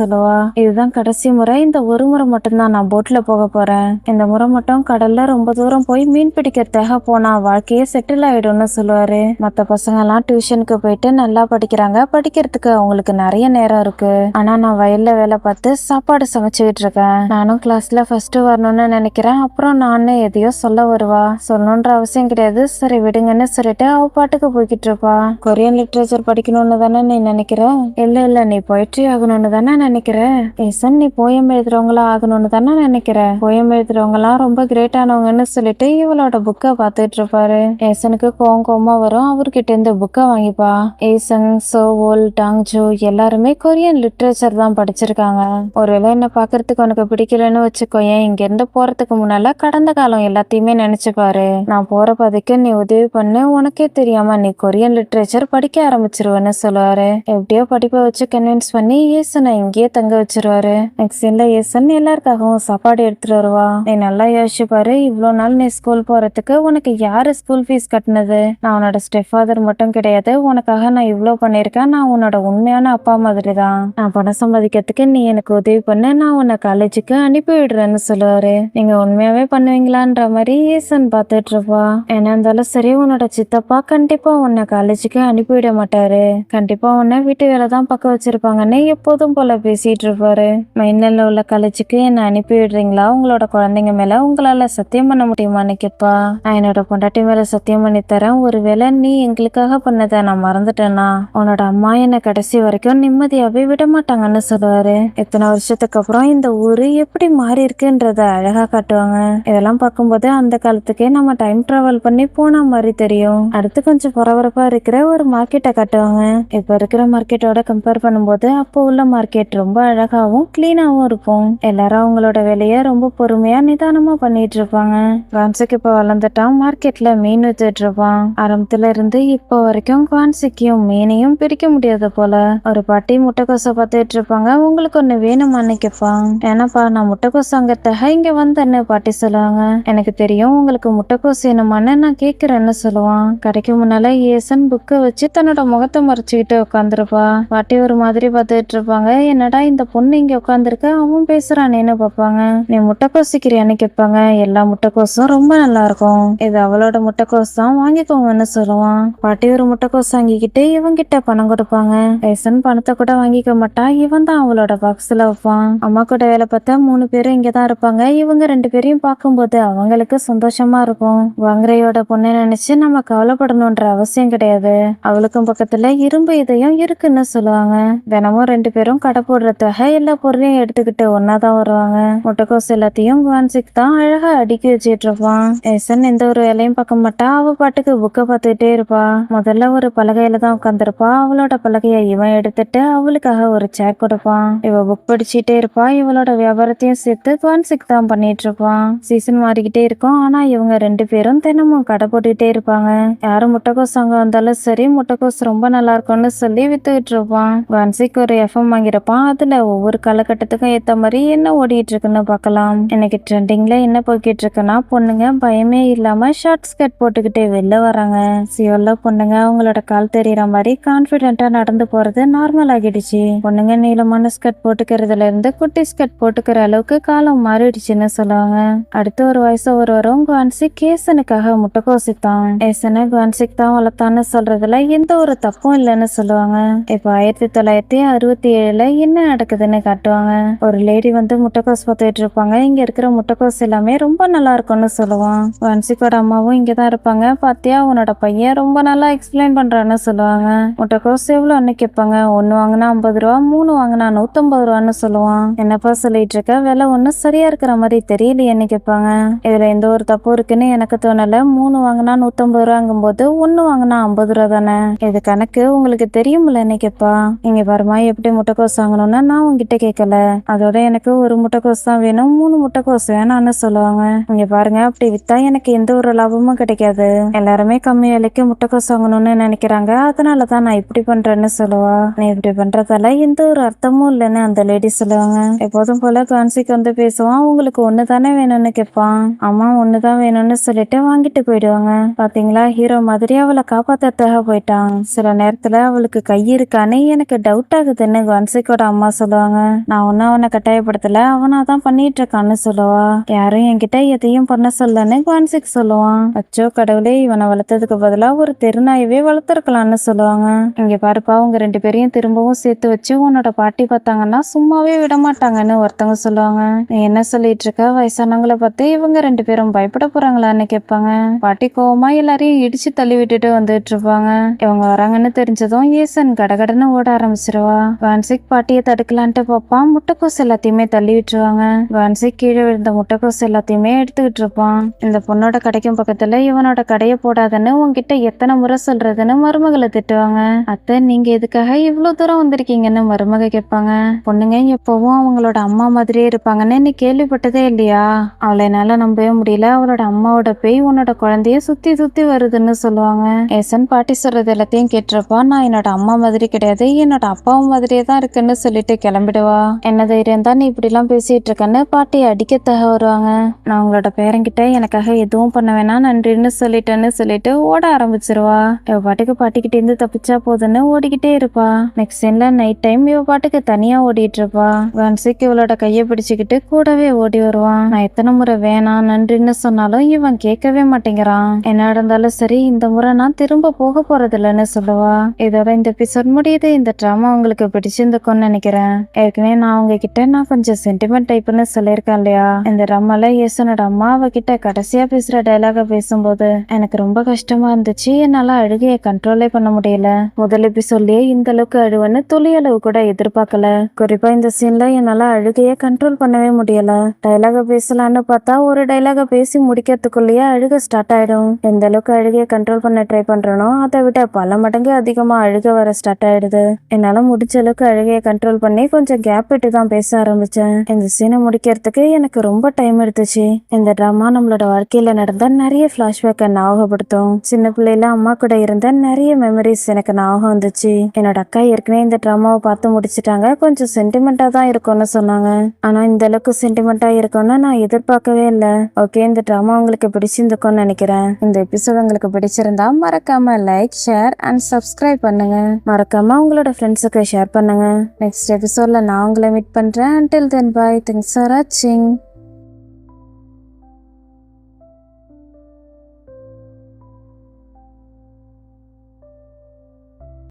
சொல்லுவா. இதுதான் கடைசி முறை, இந்த ஒரு முறை மட்டும்தான் நான் போட்ல போக போறேன். இந்த முறை மட்டும் கடல்ல ரொம்ப தூரம் போய் மீன் பிடிக்கிறதுக்காக போனா வாழ்க்கையே செட்டில் ஆயிடும்னு சொல்லுவாரு. மத்த பசங்க எல்லாம் டியூஷனுக்கு போயிட்டு நல்லா படிக்கிறாங்க, படிக்கிறதுக்கு அவங்களுக்கு நிறைய நேரம் இருக்கு. ஆனா நான் வயல்ல வேலை பார்த்து சாப்பாடு சமைச்சுக்கிட்டு இருக்கேன். நானும் கிளாஸ்ல ஃபர்ஸ்ட் வரணும்னு நினைக்கிறேன். அப்புறம் நானு எதையோ சொல்ல வருவா. சொல்லணுன்ற அவசியம் கிடையாது, சரி விடுங்கன்னு சொல்லிட்டு அவ பாட்டுக்கு போய்கிட்டு இருப்பா. கொரியன் லிட்ரேச்சர் படிக்கணும்னு தானே நீ நினைக்கிற? இல்ல நீ பொயட்ரி ஆகணும்னு தானே நினைக்கிற? ஏசன் நீ போயம் எழுதுறவங்களா ஆகணும்னு தானே நினைக்கிற? போயம் எழுதுறவங்க எல்லாம் ரொம்ப கிரேட் ஆனவங்கன்னு சொல்லிட்டு இவளோட புக்கை பார்த்துட்டு இருப்பாரு. ஏசனுக்கு கோவமா வரும். அவர்கிட்ட இருந்து புக்கை வாங்கிப்பா. ஏசன், சோவோல், டாங்ஜோ எல்லாருமே கொரியன் லிட்ரேச்சர் தான் படிச்சிருக்காங்க. ஒருவேளை என்ன பாக்குறதுக்கு உனக்கு பிடிக்கலன்னு வச்சுக்கோயேன், இங்க இருந்து போறதுக்கு முன்னால கடந்த காலம் எல்லாத்தையுமே நினைச்சு பாரு. நான் போற பாதைக்கு நீ உதவி பண்ணு, உனக்கே தெரியாம நீ கொரியன் லிட்ரேச்சர் படிக்க ஆரம்பிச்சிருவேன்னு சொல்லுவாரு. எப்படியோ படிப்பை வச்சு கன்வின்ஸ் பண்ணி ஏசனை இங்கேயே தங்க வச்சிருவாரு. நெக்ஸ்ட் சீன்ல ஏசன் எல்லாருக்காகவும் சாப்பாடு எடுத்துட்டு வருவா. நீ நல்லா யோசிச்சு பாரு, இவ்வளவு நாள் நீ ஸ்கூல் போறதுக்கு உனக்கு யாரு ஸ்கூல் ஃபீஸ் கட்டினது? நான் உன்னோட ஸ்டெப் ஃபாதர் மட்டும் கிடையாது, உனக்காக நான் இவ்வளவு பண்ணிருக்கேன். நான் உன்னோட உண்மையான அப்பா மாதிரி தான். நான் பணம் சம்பாதிக்கிறதுக்கு நீ எனக்கு உதவி பண்ணு, நான் உன்னை காலேஜுக்கு அனுப்பி விடுறேன்னு சொல்லுவாரு. நீங்க உண்மையாவே பண்ணுவீங்களான்ற மாதிரி ஏசன் பார்த்துட்டு இருப்பா. என்ன இருந்தாலும் சரி, உன்னோட சித்தப்பா கண்டிப்பா உன்னை காலேஜுக்கு அனுப்பிவிட மாட்டாரு. கண்டிப்பா உன்னை வீட்டு வேலை தான் பக்கம் வச்சிருப்பாங்கன்னு எப்போதும் போல பேசிட்டு இருப்பாரு. மைண்ட்ல உள்ள காலேஜுக்கு என்ன அனுப்பி விடுறீங்களா? உங்களோட குழந்தைங்க மேல உங்களால சத்தியம் பண்ண முடியுமான்னு கேட்பா. நான் என்னோட பொண்டாட்டி மேல சத்தியம் பண்ணி தரேன். ஒருவேளை நீ எங்களுக்காக பண்ணதை நான் மறந்துட்டேன்னா உன்னோட அம்மா என்னை கடைசி வரைக்கும் நிம்மதியாவே விட மாட்டாங்கன்னு சொல்லுவாரு. இத்தனை வருஷத்துக்கு அப்புறம் இந்த ஊரு எப்படி மாறி இருக்குன்றத அழகா காட்டுவாங்க. இதெல்லாம் பார்க்கும்போது அந்த காலத்துக்கே நம்ம டைம் டிராவல் பண்ணி போன மாதிரி தெரியும். அடுத்து கொஞ்சம் பரபரப்பா இருக்கிற ஒரு மார்க்கெட்டை காட்டுவாங்க. இப்ப இருக்கிற மார்க்கெட்டோட கம்பேர் பண்ணும்போது அப்போ உள்ள மார்க்கெட் ரொம்ப அழகாவும் கிளீனாவும் இருக்கும். எல்லாரும் அவங்களோட வேலையை ரொம்ப பொறுமையா நிதானமா பண்ணிட்டு இருப்பாங்க. குவான்சிக் இப்ப வளர்ந்துட்டான். மார்க்கெட்ல மீன் வித்துட்டு இருப்பான். ஆரம்பத்துல இருந்து இப்போ வரைக்கும் குவான்சிக்கையும் மீனையும் பிரிக்க முடியாது போல. ஒரு பாட்டி முட்டைக்கோசை பார்த்துட்டு இருப்பாங்க. உங்களுக்கு ஒண்ணு வேணுமான்னு கேட்பான். ஏன்னாப்பா நான் முட்டைக்கோசு அங்கத்தாக இங்க வந்தேன்னு பாட்டி சொல்லுவாங்க. எனக்கு தெரியும் உங்களுக்கு முட்டைக்கோசு வேணுமான்னு நான் கேட்கிறேன்னு சொல்லுவான். கடைக்கு முன்னால ஏசன் புக்கை வச்சு தன்னோட முகத்தை மறைச்சுக்கிட்டு உட்காந்துருப்பா. பாட்டி ஒரு மாதிரி பார்த்துட்டு இருப்பாங்க. என்னடா இந்த பொண்ணு இங்க உட்காந்துருக்க, அவன் பேசுறானேன்னு பார்ப்பாங்க. நீ முட்டைக்கோசிக்கிறியான்னு கேட்பாங்க. எல்லா முட்டைக்கோசும் ரொம்ப நல்லா இருக்கும், இது அவளோட முட்டைக்கோஸ் தான், வாங்கிக்கோங்கன்னு சொல்லுவான். பாட்டி ஒரு முட்டைக்கோஸ் வாங்கிக்கிட்டு இவங்கிட்ட பணம் கொடுப்பாங்க. ஏசன் பணத்தை கூட வாங்கிக்க மாட்டா. இவன் தான் அவளோட பாக்ஸ்ல வைப்பான். அம்மா கூட வேலை பார்த்தா 3 பேரும் இங்கதான் இருப்பாங்க. இவங்க 2 பேரையும் பார்க்கும்போது அவங்களுக்கு சந்தோஷமா இருக்கும். வாங்குறையோட பொண்ணை நினைச்சு நம்ம கவலைப்படணும்ன்ற அவசியம் கிடையாது. அவளுக்கும் பக்கத்துல இரும்பு இதயம் இருக்குன்னு சொல்லுவாங்க. தினமும் 2 பேரும் கடை போடுறதுக்காக எல்லா பொருளையும் எடுத்துக்கிட்டு ஒன்னாதான் வருவாங்க. முட்டைக்கோஸ் எல்லாத்தையும் குவான்சிக் தான் அழகா அடுக்கி வச்சிட்டு இருப்பான். ஏசன் எந்த ஒரு வேலையும் பார்க்க மாட்டா. அவ பாட்டுக்கு புக்கை பார்த்துக்கிட்டே இருப்பா. முதல்ல ஒரு பலகையில தான் உட்காந்துருப்பா. அவளோட பலகையை இவன் எடுத்துட்டு அவளுக்காக ஒரு சேர் கொடுப்பான். இவ புக் படிச்சுட்டே இருப்பா. இவளோட வியாபாரத்தையும் சேர்த்து குவான்சிக் தான் பண்ணிட்டு இருப்பான். சீசன் மாறிக்கிட்டே இருக்கும். ஆனா இவங்க 2 பேரும் தினமும் கடை போட்டுக்கிட்டே இருப்பாங்க. யாரும் முட்டைக்கோஸ் அங்க வந்தாலும் சரி, முட்டைக்கோஸ் ரொம்ப நல்லா இருக்கும்னு சொல்லி வித்துக்கிட்டு இருப்பான். குவான்சிக் ஒரு எஃப்எம் வாங்கியிருப்பான். அதுல ஒவ்வொரு காலகட்டத்துக்கும் ஏத்த மாதிரி என்ன ஓடிட்டு இருக்குன்னு பார்க்கலாம். இன்னைக்கு ட்ரெண்டிங்ல என்ன போய்கிட்டு இருக்குன்னா, பொண்ணுங்க பயமே இல்லாம ஷார்ட் ஸ்கர்ட் போட்டுக்கிட்டே வெளில வராங்க. சியோல்ல பொண்ணுங்க அவங்களோட கால் தெரியற மாதிரி கான்பிடென்ட்டா நடந்து போறது நார்மல் ஆகிடுச்சு. பொண்ணுங்க நீளமான ஸ்கர்ட் போட்டுக்கிறதுல இருந்து குட்டி ஸ்கர்ட் போட்டுக்கிற அளவுக்கு காலம் மாறிடுச்சுன்னு சொல்லுவாங்க. அடுத்து ஒரு வயசு வரும் குவான்சிக் ஏசனுக்காக முட்டைக்கோஸ் தான். ஏசனை குவான்சிக் தான் வளர்த்தான்னு சொல்றதுல எந்த ஒரு தப்பும் இல்லைன்னு சொல்லுவாங்க. இப்போ 1967 என்ன நடக்குதுன்னு காட்டுவாங்க. ஒரு லேடி வந்து முட்டைக்கோஸ் பார்த்துட்டு இருப்பாங்க. இங்க இருக்கிற முட்டைக்கோஸ் எல்லாமே ரொம்ப நல்லா இருக்கும்னு சொல்லுவான். வன்சிக்கோட அம்மாவும் இங்கதான் இருப்பாங்க. பாத்தியா உன்னோட பையன் ரொம்ப நல்லா எக்ஸ்பிளைன் பண்றான்னு சொல்லுவாங்க. முட்டைக்கோஸ் எவ்வளோன்னு கேட்பாங்க. 1 வாங்கினா 50 ரூபா, 3 வாங்கினா 150 ரூபான்னு சொல்லுவான். என்னப்பா சொல்லிட்டு இருக்க, விலை ஒன்னும் சரியா இருக்கிற மாதிரி தெரியலையேன்னு கேட்பாங்க. இதுல எந்த ஒரு தப்பு இருக்குன்னு எனக்கு தோணல. 3 வாங்கினா 150 ரூபாங்கும் போது 1 வாங்கினா 50 ரூபா தானே, இது கணக்கு உங்களுக்கு தெரியுமில்லன்னு கேட்பா. இங்க பாருமா, எப்படி முட்டைக்கோஸ் வாங்கணும்னா நான் உங்ககிட்ட கேட்கல. அதோட எனக்கு ஒரு முட்டைக்கோஸ் தான் வேணும், 3 முட்டைக்கோஸ் வேணான்னு சொல்லுவாங்க. இங்க பாருங்க, அப்படி வித்தா எனக்கு எந்த ஒரு லாபமும் கிடைக்காது. எல்லாருமே கம்மி விலைக்கு முட்டைக்கோஸ் வாங்கணும்னு நினைக்கிறாங்க. அதனாலதான் நான் இப்படி பண்றேன்னு சொல்லுவா. நீ இப்படி பண்றதால எந்த ஒரு அர்த்தமும் இல்லைன்னு அந்த லேடி சொல்லுவாங்க. எப்போதும் போல குவான்சிக் வந்து பேசுவான். உங்களுக்கு ஒண்ணு தானே வேணும்னு கேட்பான். அம்மா ஒண்ணுதான் வேணும்னு சொல்லிட்டு வாங்கிட்டு போயிடுவாங்க. பாத்தீங்களா, ஹீரோ மாதிரி அவளை காப்பாத்துறதுக்காக போயிட்டான். சில நேரத்துல அவளுக்கு கை இருக்கான்னு எனக்கு டவுட் ஆகுதுன்னு குவான்சிக்கோட அம்மா சொல்லுவாங்க. நான் ஒன்னும் அவனை கட்டாயப்படுத்தல, அவனாதான் பண்ணிட்டு இருக்கான்னு சொல்லுவா. யாரும் என்கிட்ட எதையும் பண்ண சொல்லன்னு குவான்சிக் சொல்லுவான். அச்சோ கடவுளே, இவனை வளர்த்ததுக்கு பதிலா ஒரு தெருநாயவே வளர்த்துருக்கலாம்னு சொல்லுவாங்க. இங்க பாருப்பா, உங்க 2 பேரையும் திரும்பவும் சேர்த்து வச்சு உன்னோட பாட்டி பார்த்தாங்கன்னா சும்மாவே விட மாட்டாங்கன்னு ஒருத்தவங்க சொல்லுவாங்க. நீ என்ன சொல்லிட்டு இருக்க, வயசானவங்களை பார்த்து இவங்க 2 பேரும் பயப்பட போறாங்களான்னு கேட்பாங்க. பாட்டி கோவமா எல்லாரையும் இடிச்சு தள்ளி விட்டுட்டு வந்துட்டு இருப்பாங்க. இவங்க வராங்கன்னு தெரிஞ்சதும் ஏசன் கடகடன்னு ஓட ஆரம்பிச்சிருவா. குவான்சிக் பாட்டியை தடுக்கலான்ட்டு பார்ப்பான். முட்டைக்கோஸ் எல்லாத்தையுமே தள்ளி விட்டுருவாங்க. குவான்சிக் கீழே விழுந்த முட்டைக்கோஸ் எல்லாத்தையுமே எடுத்துக்கிட்டு இருப்பான். இந்த பொண்ணோட கடைக்கும் பக்கத்துல இவனோட கடையை போடாதன்னு உன்கிட்ட எத்தனை முறை சொல்றதுன்னு மருமகளை திட்டுவாங்க. அத்தை, நீங்க எதுக்காக இவ்வளவு தூரம் வந்திருக்கீங்கன்னு மருமக கேட்பாங்க. பொண்ணுங்க எப்பவும் அவங்களோட அம்மா மாதிரியே இருப்பாங்கன்னு நீ கேள்விப்பட்டதே இல்லையா? அவளை என்னால நம்பவே முடியல. அவளோட அம்மாவோட பேய் உன்னோட குழந்தைய சுத்தி சுத்தி வருதுன்னு சொல்லுவாங்க. ஏசன் பாட்டி சொல்றது எல்லாத்தையும் கேட்டிருப்பா. நான் என்னோட அம்மா மாதிரி கிடையாது, என்னோட அப்பாவும் மாதிரியே தான் இருக்குன்னு சொல்லிட்டு கிளம்பிடுவா. என்ன தைரியம் தான் நீ இப்படி எல்லாம் பேசிட்டு இருக்கன்னு பாட்டி அடிக்கத்தாக வருவாங்க. நான் உங்களோட பேரங்கிட்ட எனக்காக எதுவும் பண்ண வேணாம், நன்றின்னு சொல்லிட்டு ஓட ஆரம்பிச்சிருவா. இவ பாட்டுக்கு பாட்டிக்கிட்ட இருந்து தப்பிச்சா போதுன்னு ஓடிக்கிட்டே இருப்பா. நெக்ஸ்ட் சீன்ல நைட் டைம் இவ பாட்டுக்கு தனியா ஓடிட்டு இருப்பா. குவான்சிக் இவளோட கையை பிடிச்சுக்கிட்டு கூடவே ஓடி வருவான். நான் எத்தனை முறை வேணாம் நன்றின்னு சொன்னாலும் இவன் கேட்கவே மாட்டேங்கிறான். என்ன நடந்தாலும் சரி, இந்த முறை நான் திரும்ப போக போறது இல்லைன்னு சொல்லுவா. இதோட இந்த எபிசோட் முடியுது. இந்த ட்ராமா உங்களுக்கு பிடிச்சிருந்துக்கும்னு நினைக்கிறேன். ஏற்கனவே நான் உங்ககிட்ட கொஞ்சம் சென்டிமெண்ட் டைப்னு சொல்லியிருக்கேன் இல்லையா? இந்த ட்ராமால ஏசனோட அம்மா அவகிட்ட கடைசியா பேசுற டைலாக பேசும்போது எனக்கு ரொம்ப கஷ்டமா இருந்துச்சு. என்னால அழுகைய கண்ட்ரோலே பண்ண முடியல. முதல் எபிசோட்லயே இந்த அளவுக்கு அழுவன்னு துளி அளவு கூட எதிர்பார்க்கல. குறிப்பா இந்த சீன்ல என்னால அழுகைய கண்ட்ரோல் பண்ணவே முடியல. டைலாக பேசலான்னு பார்த்தா ஒரு டைலாக பேசி முடிக்கிறதுக்குள்ளேயே அழுக ஸ்டார்ட் ஆயிடும். எந்த அளவுக்கு அழுகைய கண்ட்ரோல் பண்ண ட்ரை பண்றனோ அதை விட பல மடங்கு அதிகமா அழுக வர ஸ்டார்ட் ஆயிடுது. என்னால முடிஞ்ச அளவுக்கு அழுகைய கண்ட்ரோல் பண்ணி கொஞ்சம் கேப் விட்டு தான் பேச ஆரம்பிச்சேன். இந்த சீனை முடிக்கிறதுக்கு எனக்கு ரொம்ப டைம் எடுத்துச்சு. இந்த டிராமா நம்மளோட வாழ்க்கையில நடந்த நிறைய பிளாஷ்பேக்கை ஞாபகப்படுத்தும். சின்ன பிள்ளையில அம்மா கூட இருந்த நிறைய மெமரிஸ் எனக்கு ஞாபகம் வந்துச்சு. என்னோட அக்கா ஏற்கனவே இந்த டிராமாவை பார்த்து முடிச்சிட்டாங்க. கொஞ்சம் சென்டிமெண்டா தான் இருக்கும்னு சொன்னாங்க. ஆனா இந்த அளவுக்கு சென்டிமெண்டா இருக்கும்னு நான் எதிர்பார்க்கவே இல்லை. ஓகே, இந்த டிராமா உங்களுக்கு பிடிச்சிருந்துக்கும்னு நினைக்கிறேன். இந்த எபிசோட் உங்களுக்கு பிடிச்சிருந்தா மறக்காம லைக், ஷேர் அண்ட் சப்ஸ்கிரைப் பண்ணுங்க. மறக்காம உங்களோட ஃப்ரெண்ட்ஸுக்கு ஷேர் பண்ணுங்க. நெக்ஸ்ட் எபிசோட்ல நான் உங்களை மீட் பண்றேன். until then bye, thanks for watching.